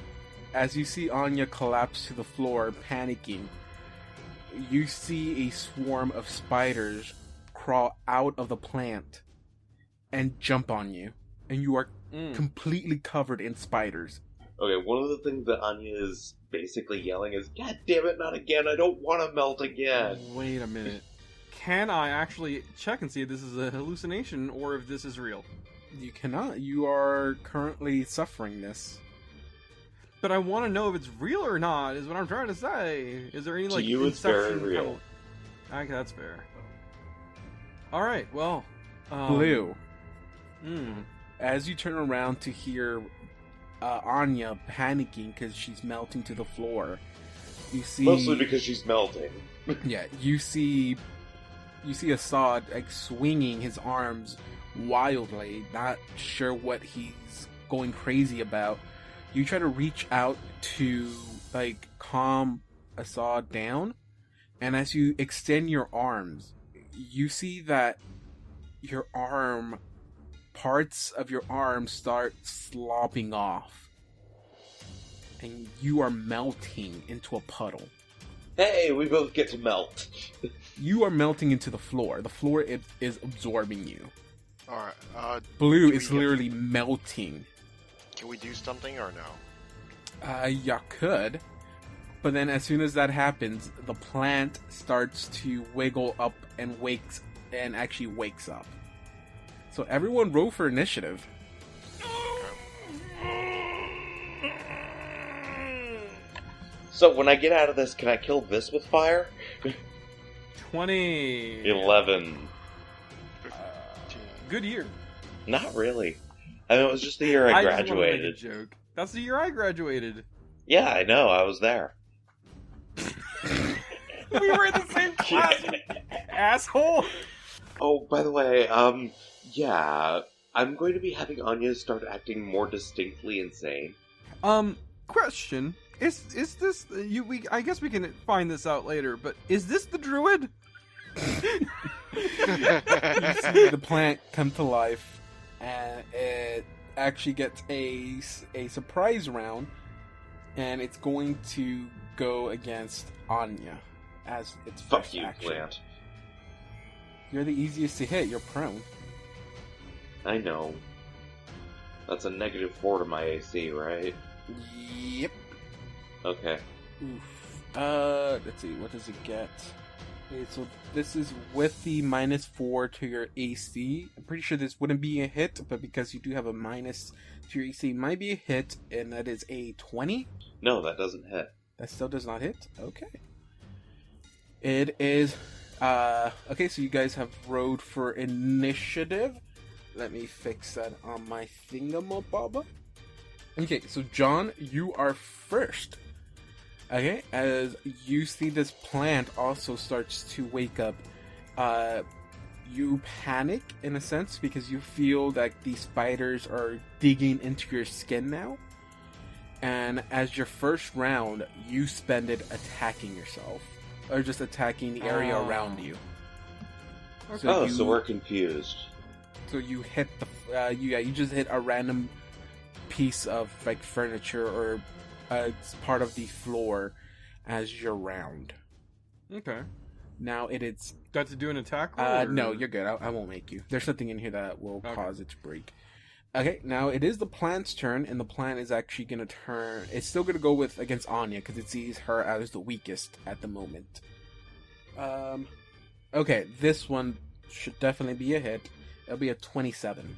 as you see Anya collapse to the floor, panicking, you see a swarm of spiders crawl out of the plant and jump on you, and you are completely covered in spiders. Okay, one of the things that Anya is basically yelling is, "God damn it, not again! I don't want to melt again!" Wait a minute. Can I actually check and see if this is a hallucination or if this is real? You cannot. You are currently suffering this. But I want to know if it's real or not, is what I'm trying to say. Is there any, To like, you, it's very inception real. Okay, that's fair. Alright, well... Blue, Mm. as you turn around to hear Anya panicking because she's melting to the floor, you see... Mostly because she's melting. Yeah, you see Assad like swinging his arms wildly, not sure what he's going crazy about. You try to reach out to like calm Assad down, and as you extend your arms, you see that parts of your arm start slopping off, and you are melting into a puddle. Hey, we both get to melt. You are melting into the floor. The floor is absorbing you. All right. Blue Can is we get- literally melting. Can we do something or no? You could. But then as soon as that happens, the plant starts to wiggle up and actually wakes up. So everyone roll for initiative. So when I get out of this, can I kill this with fire? 20. 11. 15. Good year. Not really. I mean, it was just the year I just wanna make a graduated. joke. That's the year I graduated. Yeah, I know. I was there. We were in the same class, you asshole. Oh, by the way, yeah, I'm going to be having Anya start acting more distinctly insane. Question. Is this I guess we can find this out later, but is this the druid? You see the plant come to life, and it actually gets a surprise round, and it's going to go against Anya as its Fuck first you, action. plant. You're the easiest to hit. You're prone. I know. That's a -4 to my AC, right? Yep. Okay. Oof. Let's see. What does it get? Okay, so this is with the -4 to your AC. I'm pretty sure this wouldn't be a hit, but because you do have a minus to your AC, it might be a hit, and that is a 20. No, that doesn't hit. That still does not hit? Okay. It is... okay, so you guys have rolled for initiative. Let me fix that on my thingamabob. Okay, so John, you are first. Okay, as you see this plant also starts to wake up, you panic in a sense because you feel that these spiders are digging into your skin now. And as your first round, you spend it attacking yourself, or just attacking the area around you. So we're confused. So you hit you just hit a random piece of like furniture or part of the floor as your round. Okay. Now it is. Got to do an attack roll? No, you're good. I won't make you. There's something in here that will cause it to break. Okay, now it is the plant's turn, and the plant is actually going to turn... It's still going to go with against Anya, because it sees her as the weakest at the moment. Okay, this one should definitely be a hit. It'll be a 27.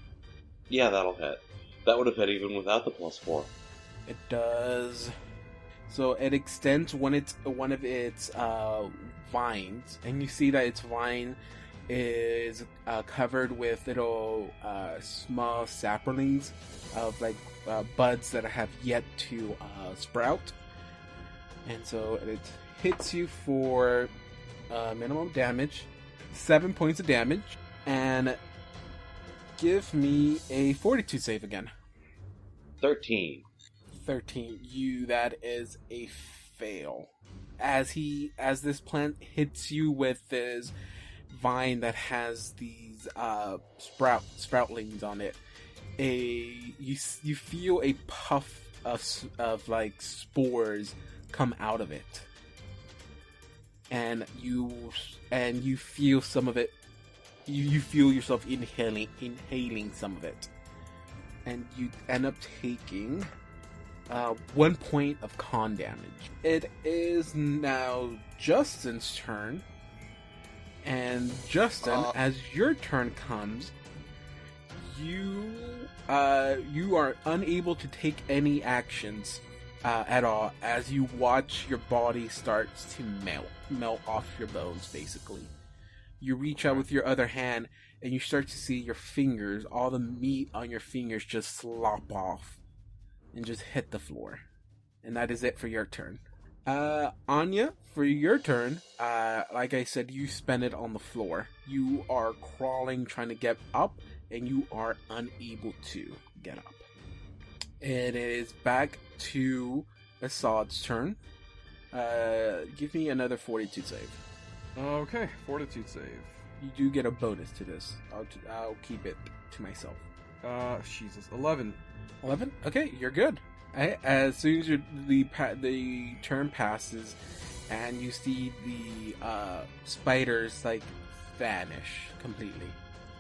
Yeah, that'll hit. That would have hit even without the +4. It does. So it extends one of its vines, and you see that its vine is covered with little small saplings of like buds that have yet to sprout. And so it hits you for minimum damage, 7 points of damage, and give me a fortitude save again. 13. That is a fail. As this plant hits you with this vine that has these sproutlings on it, you feel a puff of like spores come out of it, and you feel some of it. You feel yourself inhaling some of it, and you end up taking 1 point of con damage. It is now Justin's turn. And Justin, as your turn comes, you are unable to take any actions at all as you watch your body starts to melt off your bones, basically. You reach out with your other hand, and you start to see your fingers, all the meat on your fingers just slop off and just hit the floor. And that is it for your turn. Anya, for your turn, like I said, you spend it on the floor. You are crawling, trying to get up, and you are unable to get up. It is back to Assad's turn. Give me another fortitude save. Okay, fortitude save. You do get a bonus to this. I'll keep it to myself. Jesus, 11. 11? Okay, you're good. As soon as the turn passes, and you see the spiders like vanish completely.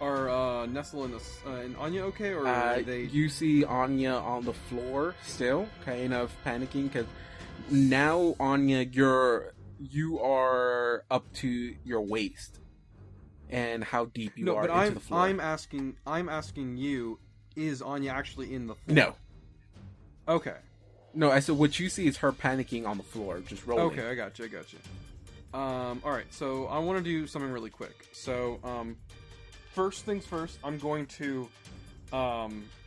Are Nestle and Anya okay, or are they? You see Anya on the floor still, kind of panicking because now Anya, you are up to your waist, and how deep you are into the floor. I'm asking you, is Anya actually in the floor? No. Okay. No, I said what you see is her panicking on the floor, just rolling. Okay, I got you. Alright, so I want to do something really quick. So, first things first, I'm going to,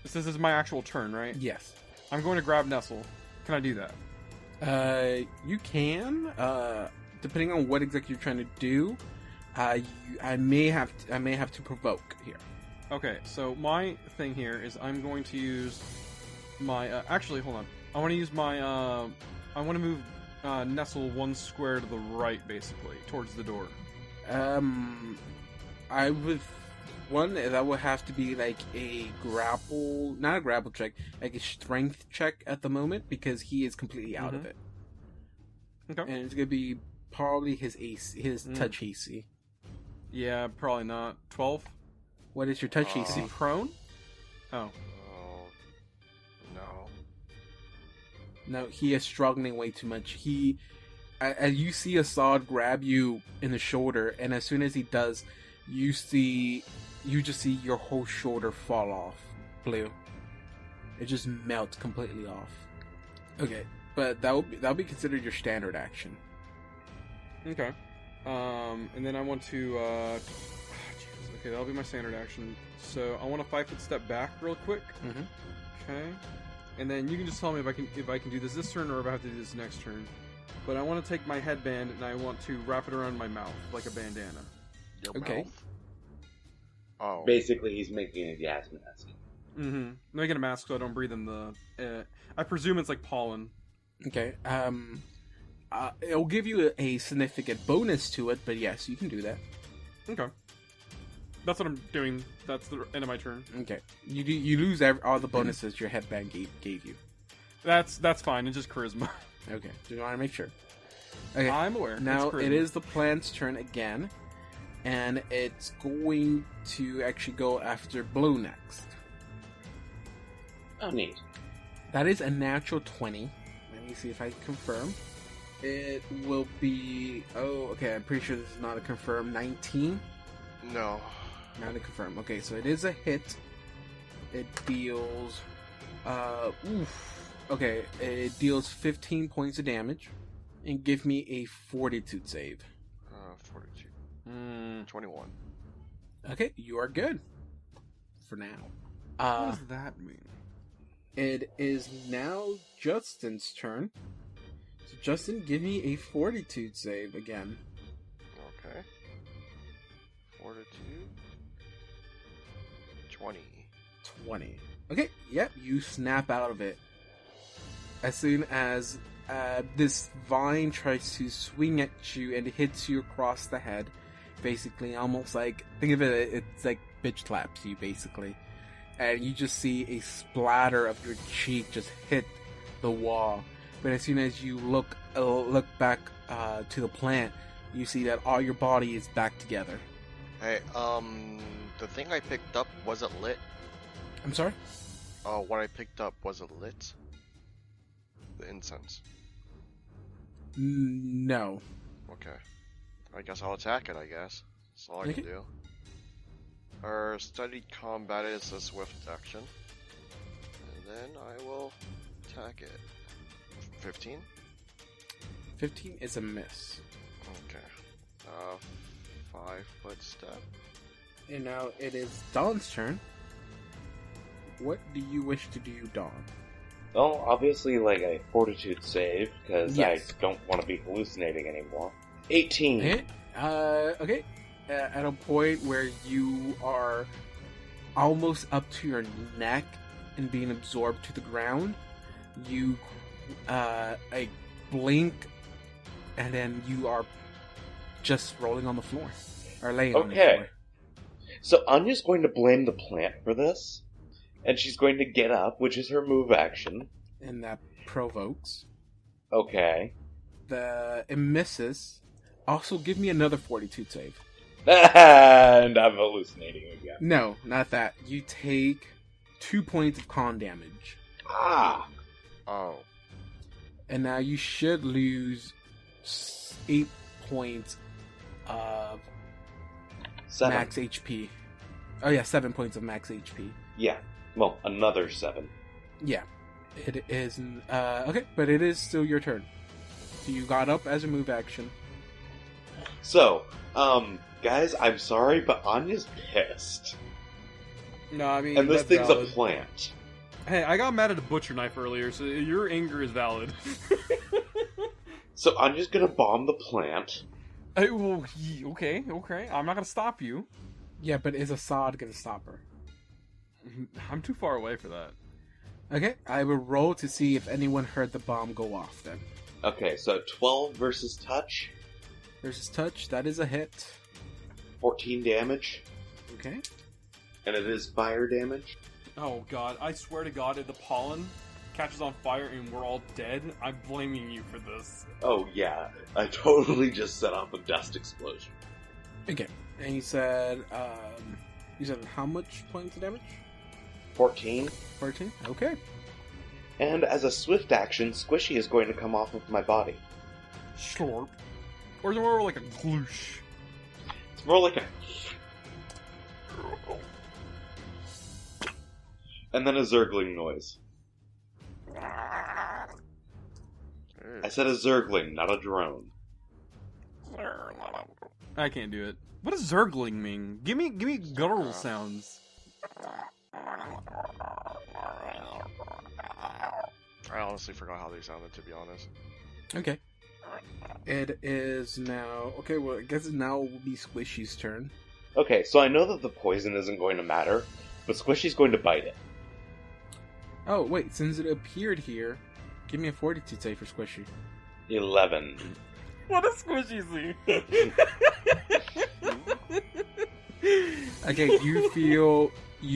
this is my actual turn, right? Yes. I'm going to grab Nestle. Can I do that? You can, depending on what exactly you're trying to do, I may have to provoke here. Okay, so my thing here is I'm going to use my, actually, hold on. I want to use my, I want to move Nestle one square to the right, basically, towards the door. I would, that would have to be like a grapple, not a grapple check, like a strength check at the moment, because he is completely out of it. Okay. And it's going to be probably his touch AC. Yeah, probably not. 12? What is your touch AC? Is he prone? Oh. No, he is struggling way too much. As you see Assad grab you in the shoulder, and as soon as he does, you just see your whole shoulder fall off, blue. It just melts completely off. Okay, but that'll be considered your standard action. Okay. And then I want to, okay, that'll be my standard action. So I want to 5-foot step back real quick. Mm-hmm. Okay. And then you can just tell me if I can do this turn or if I have to do this next turn. But I want to take my headband and I want to wrap it around my mouth like a bandana. Your Okay. mouth? Oh. Basically, he's making a gas mask. Mm-hmm. Making a mask so I don't breathe in the. I presume it's like pollen. Okay. It'll give you a significant bonus to it, but yes, you can do that. Okay. That's what I'm doing. That's the end of my turn. Okay. You lose all the bonuses your headband gave you. That's fine. It's just charisma. Okay. Just want to make sure. Okay. I'm aware. Now it is the plant's turn again, and it's going to actually go after Blue next. Oh, neat. That is a natural 20. Let me see if I can confirm. It will be... Oh, okay, I'm pretty sure this is not a confirm. 19? No. Not a confirm. Okay, so it is a hit. It deals... Okay, it deals 15 points of damage. And give me a fortitude save. 42. 21. Okay, you are good. For now. What does that mean? It is now Justin's turn. So Justin, give me a fortitude save again. Okay. Fortitude. 20. 20. Okay, yep, you snap out of it. As soon as this vine tries to swing at you and hits you across the head, basically, almost like, think of it, it's like bitch slaps you, basically. And you just see a splatter of your cheek just hit the wall. But as soon as you look back to the plant, you see that all your body is back together. Hey, the thing I picked up, was it lit? I'm sorry? What I picked up, was it lit? The incense. No. Okay. I guess I'll attack it, I guess. That's all I can do. Our studied combat is a swift action. And then I will attack it. 15? 15 is a miss. Okay. 5-foot step. And now it is Dawn's turn. What do you wish to do, Dawn? Well, obviously, like a fortitude save, because Yes. I don't want to be hallucinating anymore. 18. Hit? Okay. At a point where you are almost up to your neck and being absorbed to the ground, you blink, and then you are just rolling on the floor. Or laying on the floor. So Anya's going to blame the plant for this, and she's going to get up, which is her move action. And that provokes. Okay. It misses. Also, give me another fortitude save. And I'm hallucinating again. No, not that. You take 2 points of con damage. Ah! Oh. And now you should lose 8 points of 7. max HP. Oh yeah, 7 points of max HP. Yeah. Well, another 7. Yeah. It is... okay, but it is still your turn. So you got up as a move action. So, guys, I'm sorry, but Anya's pissed. No, I mean, And this that's thing's valid. a plant. Hey, I got mad at a butcher knife earlier, so your anger is valid. So Anya's gonna bomb the plant. Okay. I'm not gonna stop you. Yeah, but is Assad gonna stop her? I'm too far away for that. Okay, I will roll to see if anyone heard the bomb go off then. Okay, so 12 versus touch. Versus touch, that is a hit. 14 damage. Okay. And it is fire damage. Oh god, I swear to god, if the pollen catches on fire and we're all dead, I'm blaming you for this. Oh, yeah. I totally just set off a dust explosion. Okay. And you said how much points of damage? 14. 14? Okay. And as a swift action, Squishy is going to come off of my body. Slurp. Or is it more like a gloosh? It's more like a... And then a zergling noise. I said a zergling, not a drone. I can't do it. What does zergling mean? Give me guttural sounds. I honestly forgot how they sounded, to be honest. Okay. It is now... Okay, well, I guess now it will be Squishy's turn. Okay, so I know that the poison isn't going to matter, but Squishy's going to bite it. Oh, wait, since it appeared here, give me a fortitude save for Squishy. 11. What does Squishy see? Okay, you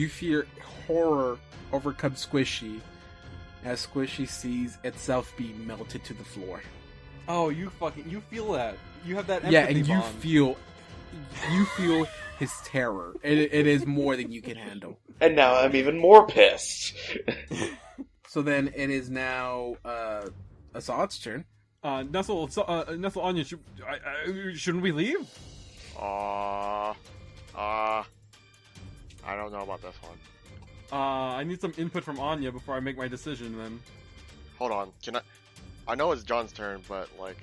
feel horror overcome Squishy as Squishy sees itself be melted to the floor. Oh, you feel that. You have that empathy Yeah, and bond. you feel his terror. It is more than you can handle. And now I'm even more pissed. So then it is now Assad's turn. Nestle, Anya, shouldn't we leave? I don't know about this one. I need some input from Anya before I make my decision. Then. Hold on, can I know it's John's turn, but like.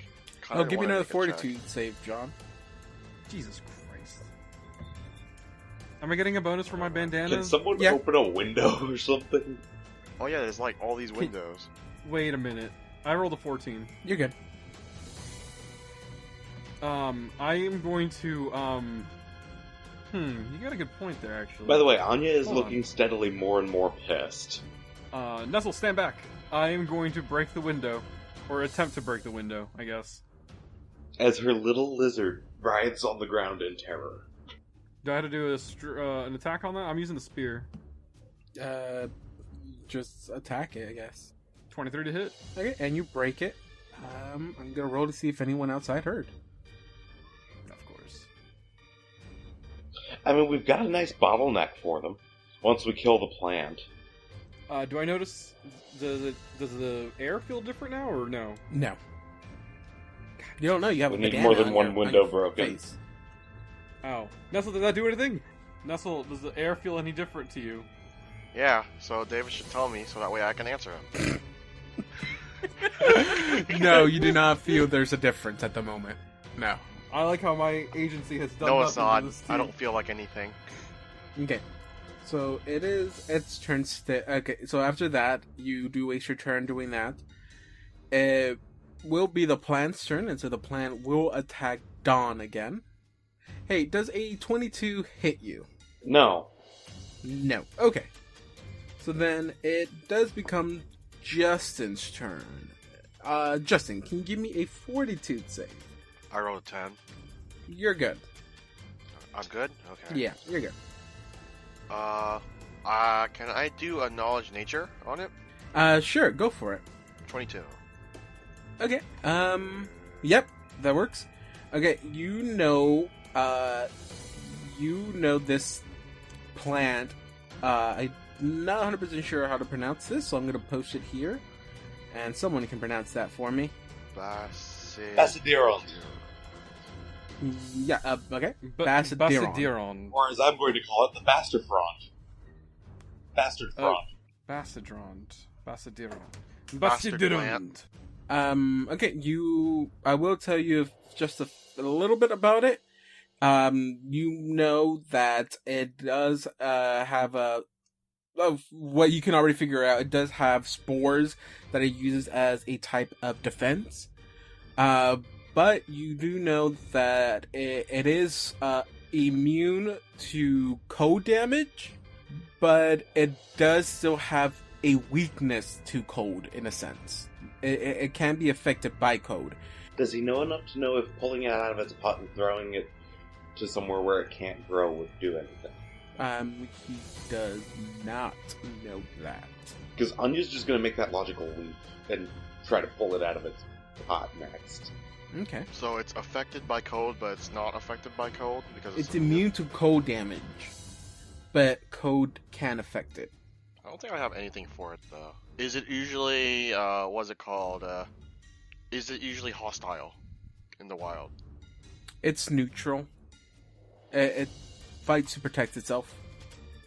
Oh, give me another fortitude save, John. Jesus Christ! Am I getting a bonus for my bandana? Can someone open a window or something? Oh yeah, there's like all these windows. Wait a minute. I rolled a 14. You're good. I am going to, you got a good point there, actually. By the way, Anya is Hold looking steadily more and more pissed. Nestle, stand back. I am going to break the window. Or attempt to break the window, I guess. As her little lizard writhes on the ground in terror. Do I have to do an attack on that? I'm using the spear. Just attack it, I guess. 23 to hit. Okay, and you break it. I'm gonna roll to see if anyone outside heard. Of course. I mean, we've got a nice bottleneck for them. Once we kill the plant. Do I notice does the air feel different now or no? No. You don't know. You have We a need bandana more than on one your window face. broken. Oh. Nestle, did that do anything? Nestle, does the air feel any different to you? Yeah, so David should tell me so that way I can answer him. No, you do not feel there's a difference at the moment. No. I like how my agency has done No, it's nothing to not. this I team. don't feel like anything. Okay. So it is its turn. Okay, so after that, you do waste your turn doing that. It will be the plant's turn, and so the plant will attack Dawn again. Hey, does a 22 hit you? No. No. Okay. So then it does become Justin's turn. Justin, can you give me a fortitude save? I rolled a 10. You're good. I'm good? Okay. Yeah, you're good. Can I do a knowledge nature on it? Sure, go for it. 22. Okay. Yep, that works. Okay, you know this plant. I'm not 100% sure how to pronounce this, so I'm going to post it here. And someone can pronounce that for me. Bassidiron. Yeah, okay. Bassidiron. Or as I'm going to call it, the Bastard Front. Bastard Front. Bassadrond. Bassidiron. Bastard Bassidiron. Okay, I will tell you just a little bit about it. You know that it does have what you can already figure out. It does have spores that it uses as a type of defense. But you do know that it is immune to cold damage, but it does still have a weakness to cold in a sense. It can be affected by cold. Does he know enough to know if pulling it out of its pot and throwing it to somewhere where it can't grow would do anything? He does not know that. Because Anya's just going to make that logical leap and try to pull it out of its pot next. Okay. So it's affected by cold, but it's not affected by cold because It's immune to cold damage, but cold can affect it. I don't think I have anything for it though. Is it usually what's it called? Is it usually hostile in the wild? It's neutral. It fights to protect itself,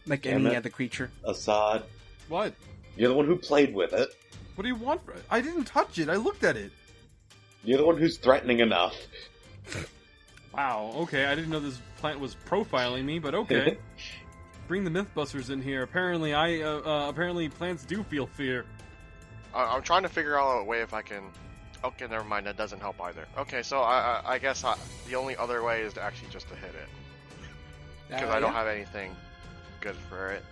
like Damn any it. other creature. Assad, What? you're the one who played with it. What do you want? I didn't touch it. I looked at it. You're the one who's threatening enough. Wow. Okay, I didn't know this plant was profiling me, but okay. Bring the Mythbusters in here. Apparently, apparently plants do feel fear. I'm trying to figure out a way if I can. Okay, never mind. That doesn't help either. Okay, so I guess the only other way is to actually just to hit it because I don't have anything good for it.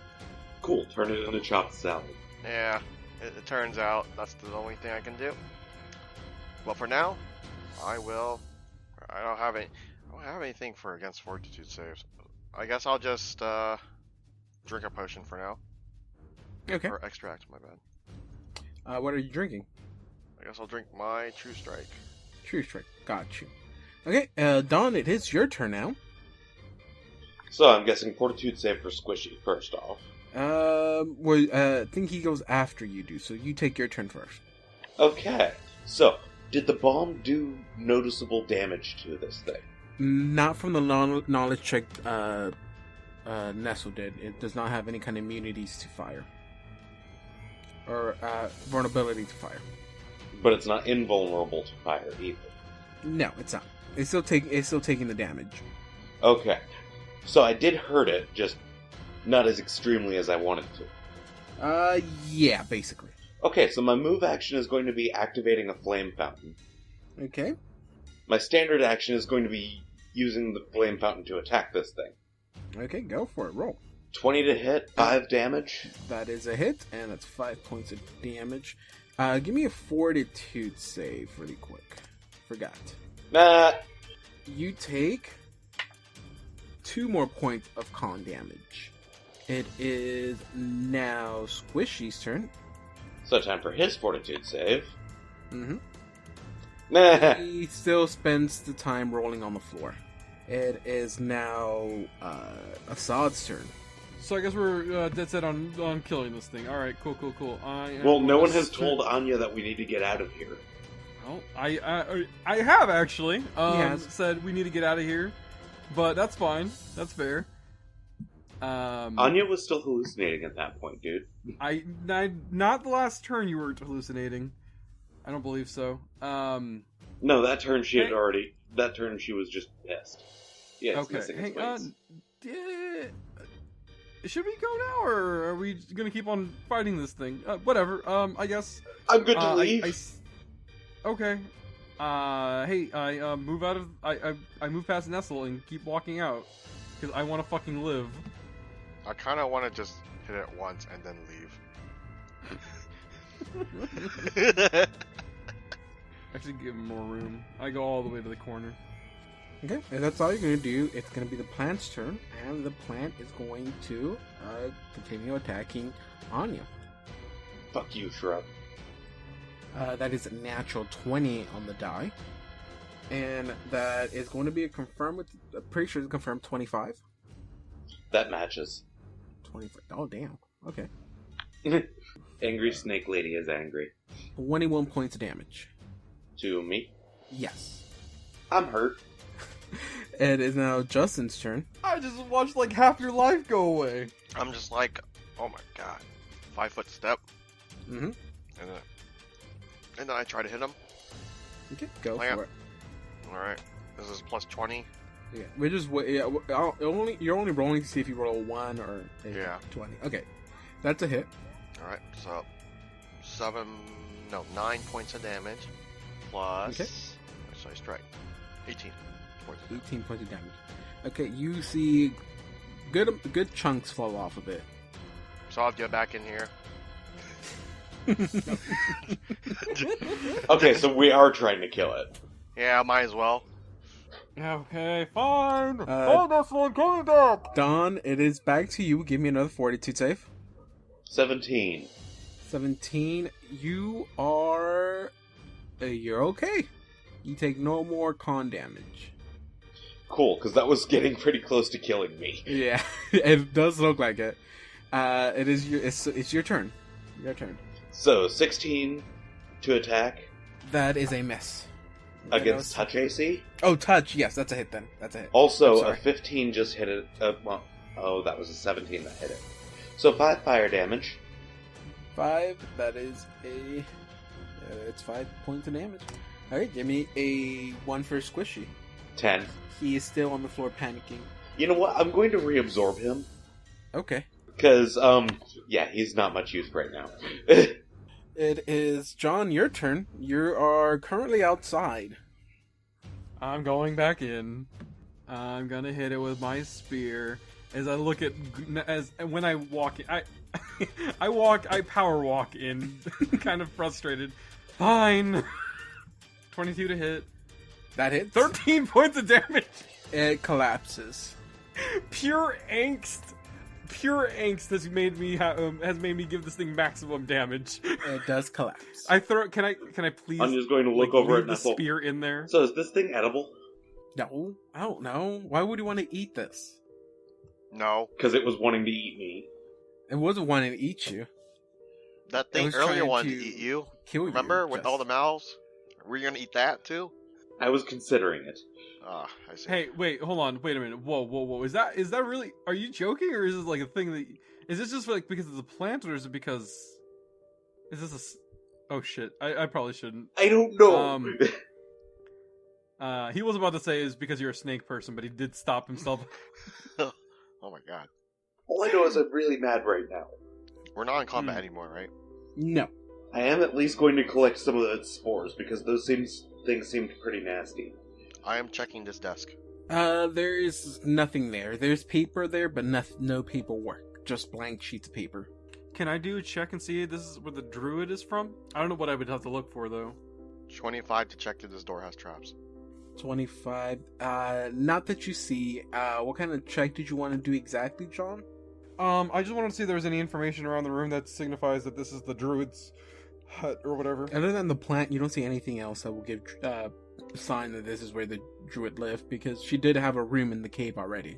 Cool, turn it into chopped salad. Yeah, it turns out that's the only thing I can do. But for now, I don't have anything for against fortitude saves. I guess I'll just drink a potion for now. Okay. Or extract, my bad. What are you drinking? I guess I'll drink my True Strike. True Strike. Got you. Okay, Dawn, it is your turn now. So I'm guessing fortitude save for Squishy, first off. I think he goes after you do, so you take your turn first. Okay. So, did the bomb do noticeable damage to this thing? Not from the knowledge check Nestle did. It does not have any kind of immunities to fire. Or vulnerability to fire. But it's not invulnerable to fire either. No, it's not. It's still taking the damage. Okay. So I did hurt it, just not as extremely as I wanted to. Yeah, basically. Okay, so my move action is going to be activating a flame fountain. Okay. My standard action is going to be using the flame fountain to attack this thing. Okay, go for it. Roll. 20 to hit, 5 damage. That is a hit, and that's 5 points of damage. Give me a fortitude save really quick. Forgot. Nah. You take 2 more points of con damage. It is now Squishy's turn. So time for his fortitude save. Mm-hmm. Nah. He still spends the time rolling on the floor. It is now Assad's turn. So I guess we're dead set on killing this thing. All right, cool. Well, no one has told Anya that we need to get out of here. Well, I have actually. He has. Said we need to get out of here, but that's fine. That's fair. Anya was still hallucinating at that point, dude. I not the last turn you were hallucinating. I don't believe so. No, that turn she had already. That turn she was just pissed. Yeah, it's missing his wings. Should we go now, or are we gonna keep on fighting this thing? Whatever. I guess. I'm good to leave. Okay. Hey, I move out of. I move past Nestle and keep walking out because I want to fucking live. I kind of want to just hit it once and then leave. Actually, give him more room. I go all the way to the corner. Okay, if that's all you're going to do, it's going to be the plant's turn, and the plant is going to continue attacking Anya. Fuck you, Shrub. That is a natural 20 on the die. And that is going to be a confirmed with, I'm pretty sure it's a confirmed 25. That matches. 25. Oh, damn. Okay. Angry Snake Lady is angry. 21 points of damage. To me? Yes. I'm hurt. It is now Justin's turn. I just watched like half your life go away. I'm just like, oh my god. 5-foot step. Mm-hmm. And then I try to hit him. Okay, go Plant. for it. Alright. This is plus 20. Yeah, we're just you're only rolling to see if you roll a 1 or a 20. Okay, that's a hit. Alright, so 9 points of damage plus. Okay. So I strike 18 points. 18 points of damage. Okay, you see good chunks fall off of it. So I'll get back in here. Okay, so we are trying to kill it. Yeah, might as well. Okay, fine. That's one coming back. Don, it is back to you. Give me another fortitude save. 17. 17. You are. You're okay. You take no more con damage. Cool, because that was getting pretty close to killing me. Yeah, it does look like it. It is your. It's your turn. Your turn. So 16 to attack. That is a miss. Against touch AC? Oh, touch. Yes, that's a hit then. That's a hit. Also, a 15 just hit it. That was a 17 that hit it. So 5 fire damage. 5. That is a. It's 5 points of damage. Alright, give me a 1 for Squishy. 10. He is still on the floor panicking. You know what? I'm going to reabsorb him. Okay. Because, yeah, he's not much use right now. It is, John, your turn. You are currently outside. I'm going back in. I'm gonna hit it with my spear. As I look at, when I walk in, I power walk in, kind of frustrated. Fine. 22 to hit. That hits. 13 points of damage. It collapses. Pure angst has made me give this thing maximum damage. It does collapse. Can I please? I'm just going to look over at the Nestle. spear in there. So is this thing edible? No, I don't know. Why would you want to eat this? No. Because it was wanting to eat me. It wasn't wanting to eat you. That It thing was earlier trying wanted to to eat you. kill Remember you. with all the mouths? Were you gonna eat that too? I was considering it. Ah, I see. Hey, wait, hold on, wait a minute. Whoa. Is that really? Are you joking, or is this like a thing that? Is this just like because it's a plant, or is it because? Is this a? Oh shit! I probably shouldn't. I don't know. He was about to say is because you're a snake person, but he did stop himself. Oh my god. All I know is I'm really mad right now. We're not in combat anymore, right? No. I am at least going to collect some of its spores, because those things seemed pretty nasty. I am checking this desk. There is nothing there. There's paper there, but no paperwork. Just blank sheets of paper. Can I do a check and see this is where the druid is from? I don't know what I would have to look for though. 25 to check if this door has traps. 25. Not that you see. What kind of check did you want to do exactly, John? I just wanted to see if there was any information around the room that signifies that this is the druid's hut or whatever. Other than the plant, you don't see anything else that will give a sign that this is where the druid lived, because she did have a room in the cave already.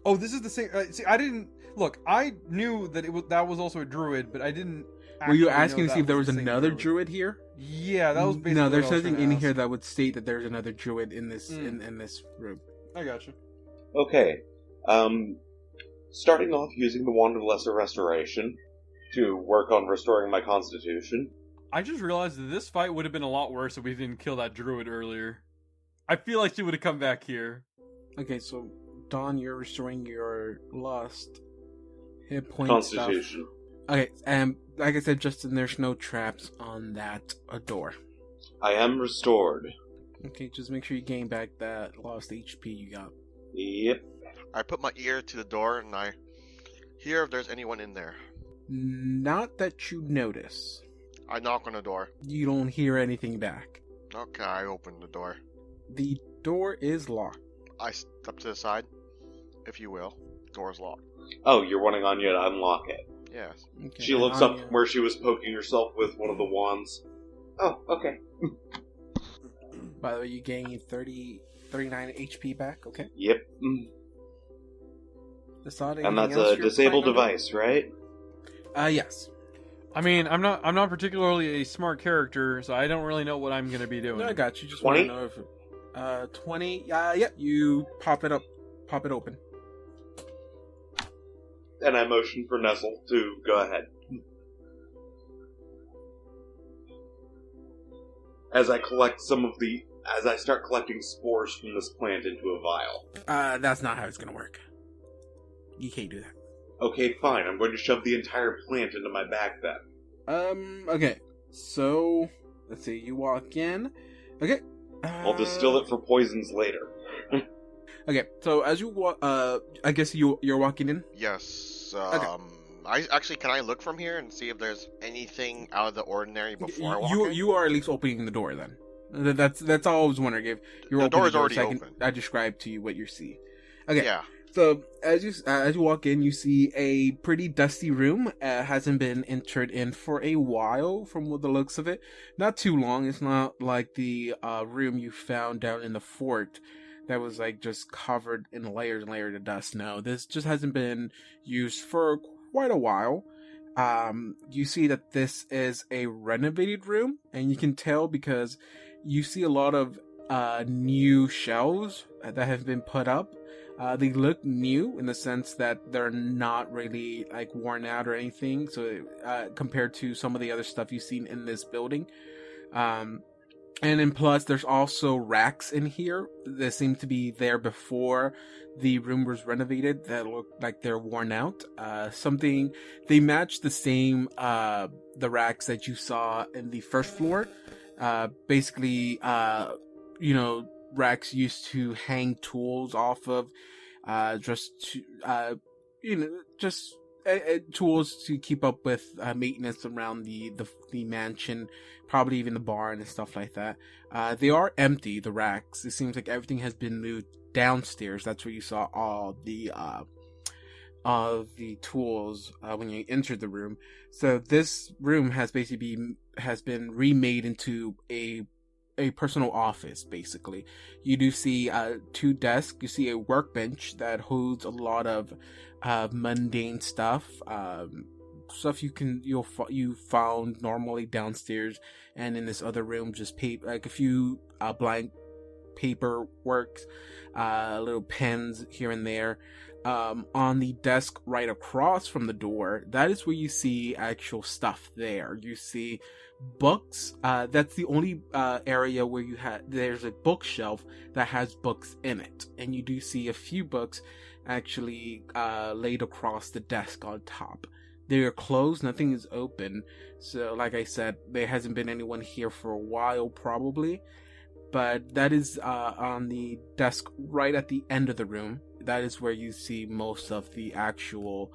Oh, this is the same. See, I didn't look. I knew that that was also a druid, but I didn't. Were you actually asking know to see if that there was the same another druid here? Yeah, that was basically. No, there's what I was nothing trying to in here ask. that would state that there's another druid in this in this room. I got you. Okay. Starting off using the Wand of Lesser Restoration to work on restoring my constitution. I just realized that this fight would have been a lot worse if we didn't kill that druid earlier. I feel like she would have come back here. Okay, so Dawn, you're restoring your lost hit point Constitution. stuff. Okay, and like I said, Justin, there's no traps on that door. I am restored. Okay, just make sure you gain back that lost HP you got. Yep. I put my ear to the door and I hear if there's anyone in there. Not that you notice. I knock on the door. You don't hear anything back. Okay, I open the door. The door is locked. I step to the side, if you will. Door's locked. Oh, you're wanting Anya to unlock it. Yes. Okay, She and looks up Anya- where she was poking herself with one of the wands. Oh, okay. By the way, you gain 39 HP back, okay? Yep. And that's a disabled device, right? Yes. I mean, I'm not particularly a smart character, so I don't really know what I'm gonna be doing. No, I got you. Just 20? want to know if 20. Yep. You pop it open. And I motion for Nestle to go ahead. As I start collecting spores from this plant into a vial. That's not how it's gonna work. You can't do that. Okay, fine. I'm going to shove the entire plant into my bag then. Okay. So, let's see. You walk in. Okay. I'll distill it for poisons later. Okay. So as you walk, I guess you're walking in. Yes. Okay. Can I look from here and see if there's anything out of the ordinary before I walk in? You are at least opening the door then. That's all I was wondering. If you're The opening door is the door, already so open. I describe to you what you see. Okay. Yeah. So as you walk in, you see a pretty dusty room. Hasn't been entered in for a while, from the looks of it. Not too long. It's not like the room you found down in the fort that was like just covered in layers and layers of dust. No, this just hasn't been used for quite a while. You see that this is a renovated room, and you can tell because you see a lot of new shelves that have been put up. They look new in the sense that they're not really like worn out or anything. So compared to some of the other stuff you've seen in this building, and then plus there's also racks in here that seem to be there before the room was renovated that look like they're worn out. They match the same the racks that you saw in the first floor. Basically, racks used to hang tools off of, tools to keep up with maintenance around the mansion, probably even the barn and stuff like that. They are empty, the racks. It seems like everything has been moved downstairs. That's where you saw all the tools when you entered the room. So this room has basically been remade into a a personal office, basically. You do see 2 desks. You see a workbench that holds a lot of mundane stuff. Stuff you found normally downstairs, and in this other room, just like a few blank paperwork, little pens here and there. On the desk right across from the door, that is where you see actual stuff there. You see books. That's the only area where there's a bookshelf that has books in it, and you do see a few books actually laid across the desk on top. They are closed, nothing is open, so like I said, there hasn't been anyone here for a while probably, but that is on the desk right at the end of the room. That is where you see most of the actual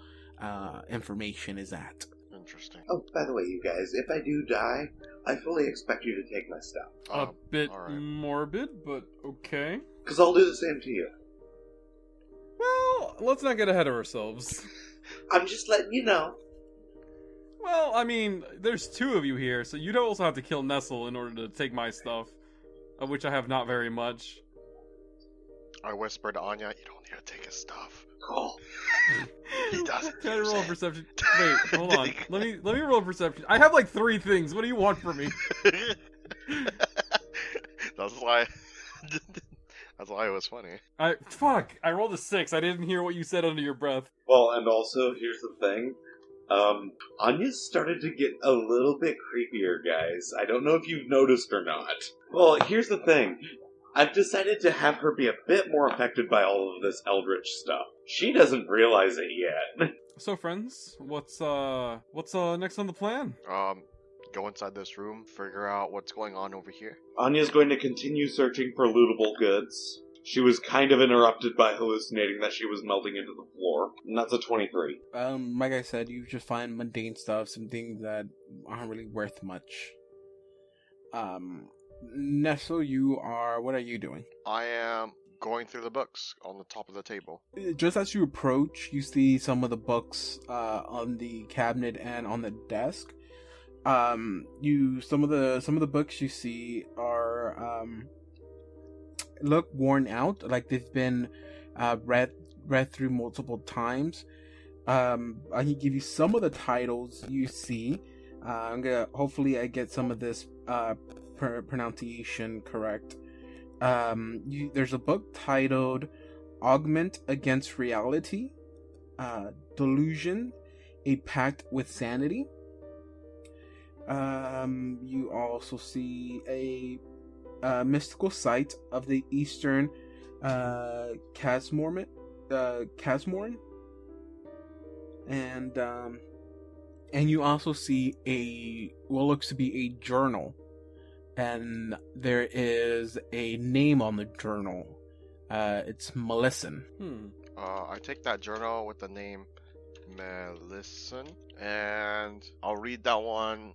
information is at. Interesting. Oh, by the way, you guys, if I do die, I fully expect you to take my stuff. A bit alright. morbid, but okay. Because I'll do the same to you. Well, let's not get ahead of ourselves. I'm just letting you know. Well, I mean, there's 2 of you here, so you'd also have to kill Nestle in order to take my stuff, of which I have not very much. I whispered to Anya, you don't need to take his stuff. Cool. He doesn't. Can I use roll a it. perception? Wait, hold on. Let me roll a perception. I have like 3 things. What do you want from me? That's why. That's why it was funny. Fuck! I rolled a 6. I didn't hear what you said under your breath. Well, and also, here's the thing. Anya's started to get a little bit creepier, guys. I don't know if you've noticed or not. Well, here's the thing. I've decided to have her be a bit more affected by all of this eldritch stuff. She doesn't realize it yet. So, friends, what's next on the plan? Go inside this room, figure out what's going on over here. Anya's going to continue searching for lootable goods. She was kind of interrupted by hallucinating that she was melting into the floor. And that's a 23. Like I said, you just find mundane stuff, some things that aren't really worth much. Nestle, what are you doing? I am going through the books on the top of the table. Just as you approach, you see some of the books on the cabinet and on the desk. Some of the books you see are look worn out, like they've been read through multiple times. I can give you some of the titles you see. Hopefully I get some of this pronunciation correct. There's a book titled Augment Against Reality, Delusion, A Pact with Sanity. You also see a mystical site of the Eastern Chasmorn, and you also see what looks to be a journal, and there is a name on the journal. It's Melissan. I take that journal with the name Melissan, and I'll read that one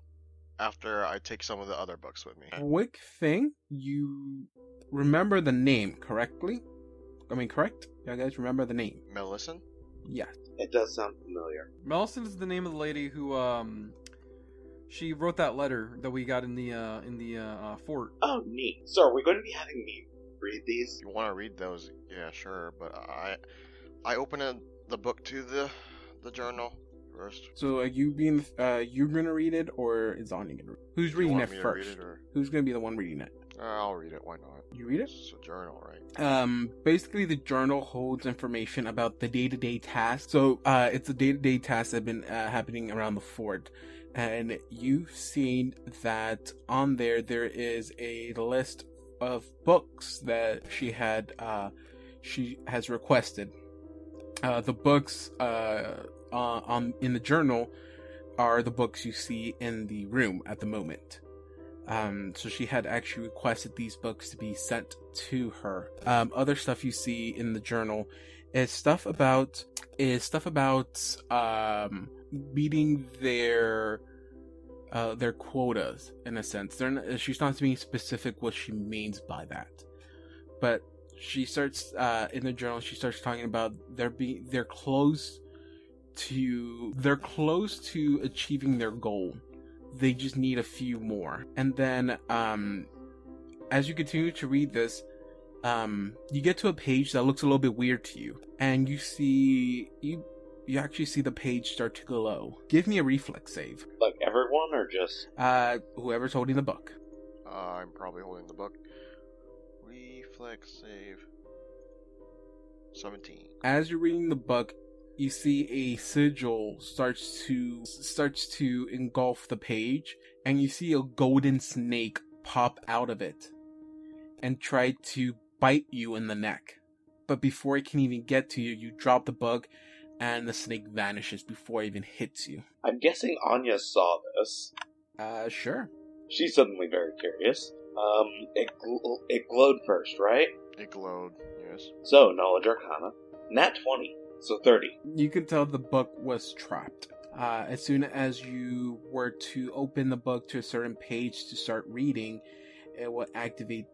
after I take some of the other books with me. Quick thing, you remember the name correctly? I mean, correct? You guys remember the name? Melissan? Yeah. It does sound familiar. Melissan is the name of the lady who she wrote that letter that we got in the fort. Oh, neat. So are we going to be having me read these? You want to read those? Yeah, sure. But I open the book to the journal first. So are you gonna read it, or is Anya gonna read it? Who's reading it first? Who's gonna be the one reading it? I'll read it. Why not? You read it? It's a journal, right? Basically the journal holds information about the day-to-day tasks. So, it's the day-to-day tasks that have been happening around the fort. And you've seen that on there is a list of books that she has requested. The books in the journal are the books you see in the room at the moment. So she had actually requested these books to be sent to her. Other stuff you see in the journal is stuff about meeting their quotas, in a sense. She's not being specific what she means by that, but she starts in the journal. She starts talking about they're close to achieving their goal. They just need a few more. And then as you continue to read this, you get to a page that looks a little bit weird to you, and you actually see the page start to glow. Give me a reflex save. Like everyone, or just Whoever's holding the book. I'm probably holding the book. Reflex save. 17. As you're reading the book, you see a sigil starts to engulf the page, and you see a golden snake pop out of it and try to bite you in the neck. But before it can even get to you, you drop the book, and the snake vanishes before it even hits you. I'm guessing Anya saw this. Sure. She's suddenly very curious. It glowed first, right? It glowed, yes. So, Knowledge Arcana. Nat 20, so 30. You can tell the book was trapped. As soon as you were to open the book to a certain page to start reading, it will activate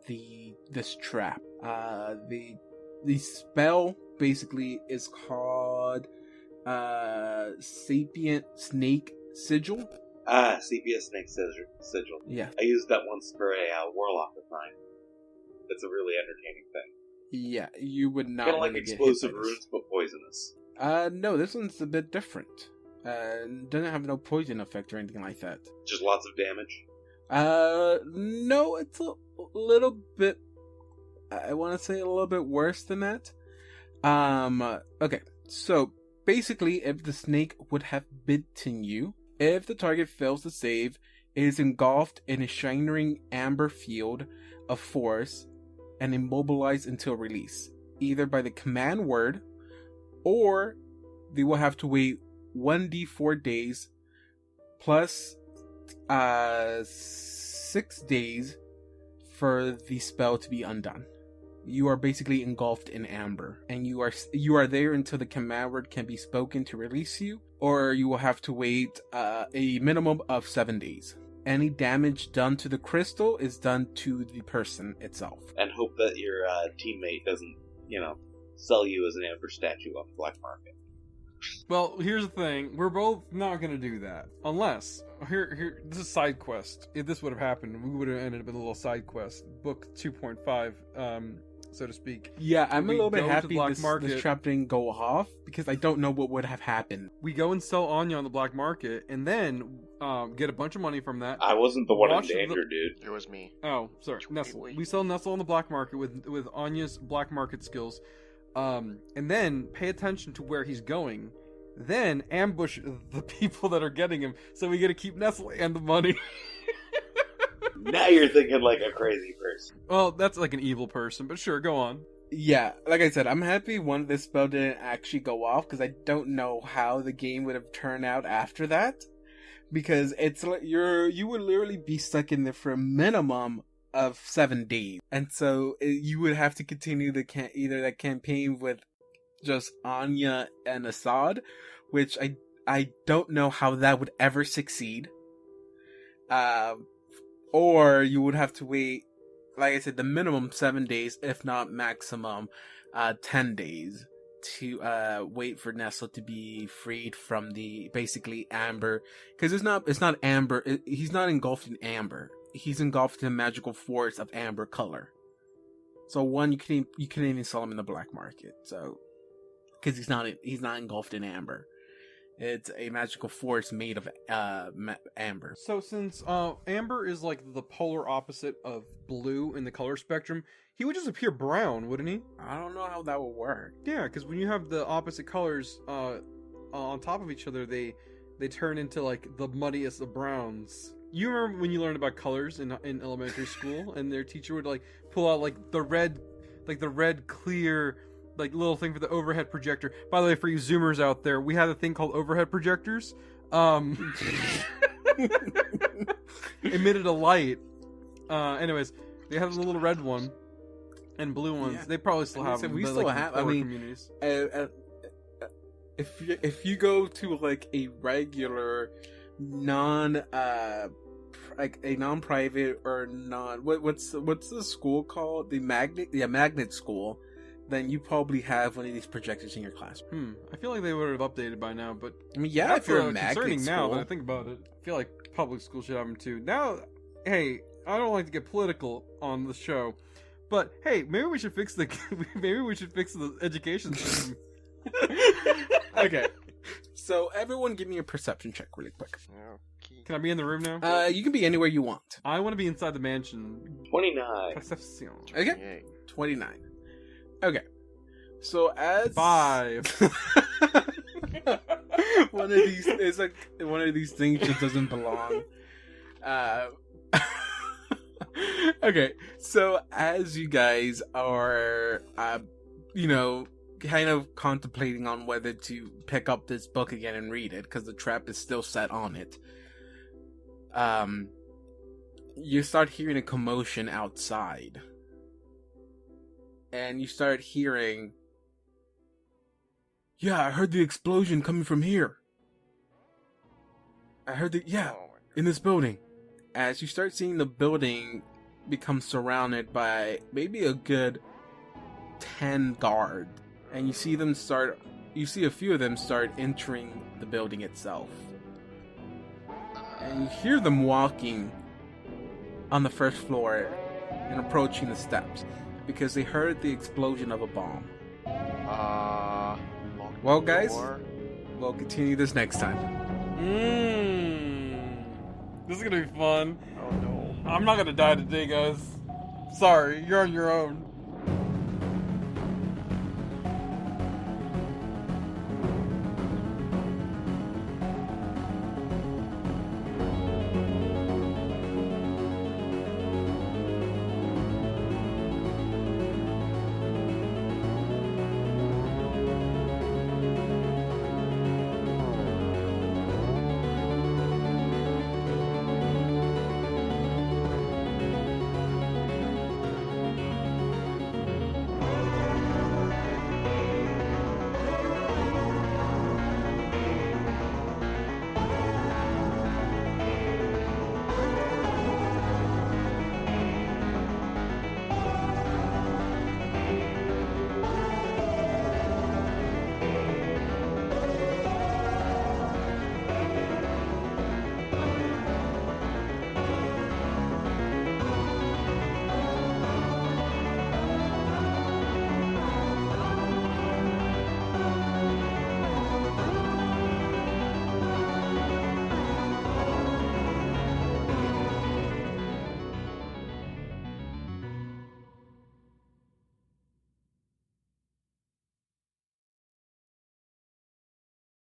this trap. The spell basically is called Sapient Snake Sigil. Sepia Snake Sigil. Yeah. I used that once for a Warlock of mine. It's a really entertaining thing. Yeah, you would not Kind of want like to get explosive hit by this. runes, but poisonous. No, this one's a bit different. Doesn't have no poison effect or anything like that. Just lots of damage. No, it's a little bit. I want to say a little bit worse than that. Okay, so basically, if the snake would have bitten you, if the target fails to save, it is engulfed in a shimmering amber field of force and immobilized until release, either by the command word, or they will have to wait 1d4 days plus 6 days for the spell to be undone. You are basically engulfed in amber, and you are there until the command word can be spoken to release you, or you will have to wait a minimum of 7 days. Any damage done to the crystal is done to the person itself. And hope that your teammate doesn't, sell you as an amber statue on the black market. Well, here's the thing. We're both not going to do that. Unless, here, this is a side quest. If this would have happened, we would have ended up with a little side quest. Book 2.5, so to speak. Yeah, I'm a little bit happy this trap didn't go off, because I don't know what would have happened. We go and sell Anya on the black market, and then get a bunch of money from that. I wasn't the one in danger, dude. It was me. Oh, sorry, Nestle. We sell Nestle on the black market with Anya's black market skills. And then pay attention to where he's going. Then ambush the people that are getting him, so we get to keep Nestle and the money. Now you're thinking like a crazy person. Well, that's like an evil person, but sure, go on. Yeah, like I said, I'm happy this spell didn't actually go off, because I don't know how the game would have turned out after that. Because it's like you would literally be stuck in there for a minimum of 7 days, and so you would have to continue either that campaign with just Anya and Assad, which I don't know how that would ever succeed. Or you would have to wait, like I said, the minimum 7 days, if not maximum 10 days, to wait for Nestle to be freed from the basically amber, because it's not amber. He's not engulfed in amber. He's engulfed in a magical force of amber color. So you couldn't even sell him in the black market. So because he's not engulfed in amber. It's a magical force made of amber. So since amber is like the polar opposite of blue in the color spectrum, he would just appear brown, wouldn't he? I don't know how that would work. Yeah, because when you have the opposite colors on top of each other, they turn into like the muddiest of browns. You remember when you learned about colors in elementary school, and their teacher would like pull out like the red clear like little thing for the overhead projector. By the way, for you Zoomers out there, we had a thing called overhead projectors. Emitted a light. Anyways, they had a little red one and blue ones. Yeah. They probably still have them. We still have. I mean, communities. If you go to like a regular like a non-private or what's the school called, the magnet school, then you probably have one of these projectors in your classroom. I feel like they would have updated by now, but I mean, if you're a magnet concerning school, now that I think about it, I feel like public school should have them too. Now, hey, I don't like to get political on the show, but hey, maybe we should fix the education system. Okay. So everyone give me a perception check really quick. Okay. Can I be in the room now? You can be anywhere you want. I want to be inside the mansion. 29. Perception. Okay. Yay. 29. Okay. So as 5. one of these, it's like one of these things just doesn't belong. Okay, so as you guys are, kind of contemplating on whether to pick up this book again and read it, because the trap is still set on it, you start hearing a commotion outside. And you start hearing, yeah, I heard the explosion coming from here. I heard the, yeah, Oh my in this building. As you start seeing the building become surrounded by maybe a good 10 guards. And you see a few of them start entering the building itself. And you hear them walking on the first floor and approaching the steps because they heard the explosion of a bomb. lock Well, the guys, door. we'll continue this next time. This is gonna be fun. Oh no. I'm not gonna die today, guys. Sorry, you're on your own.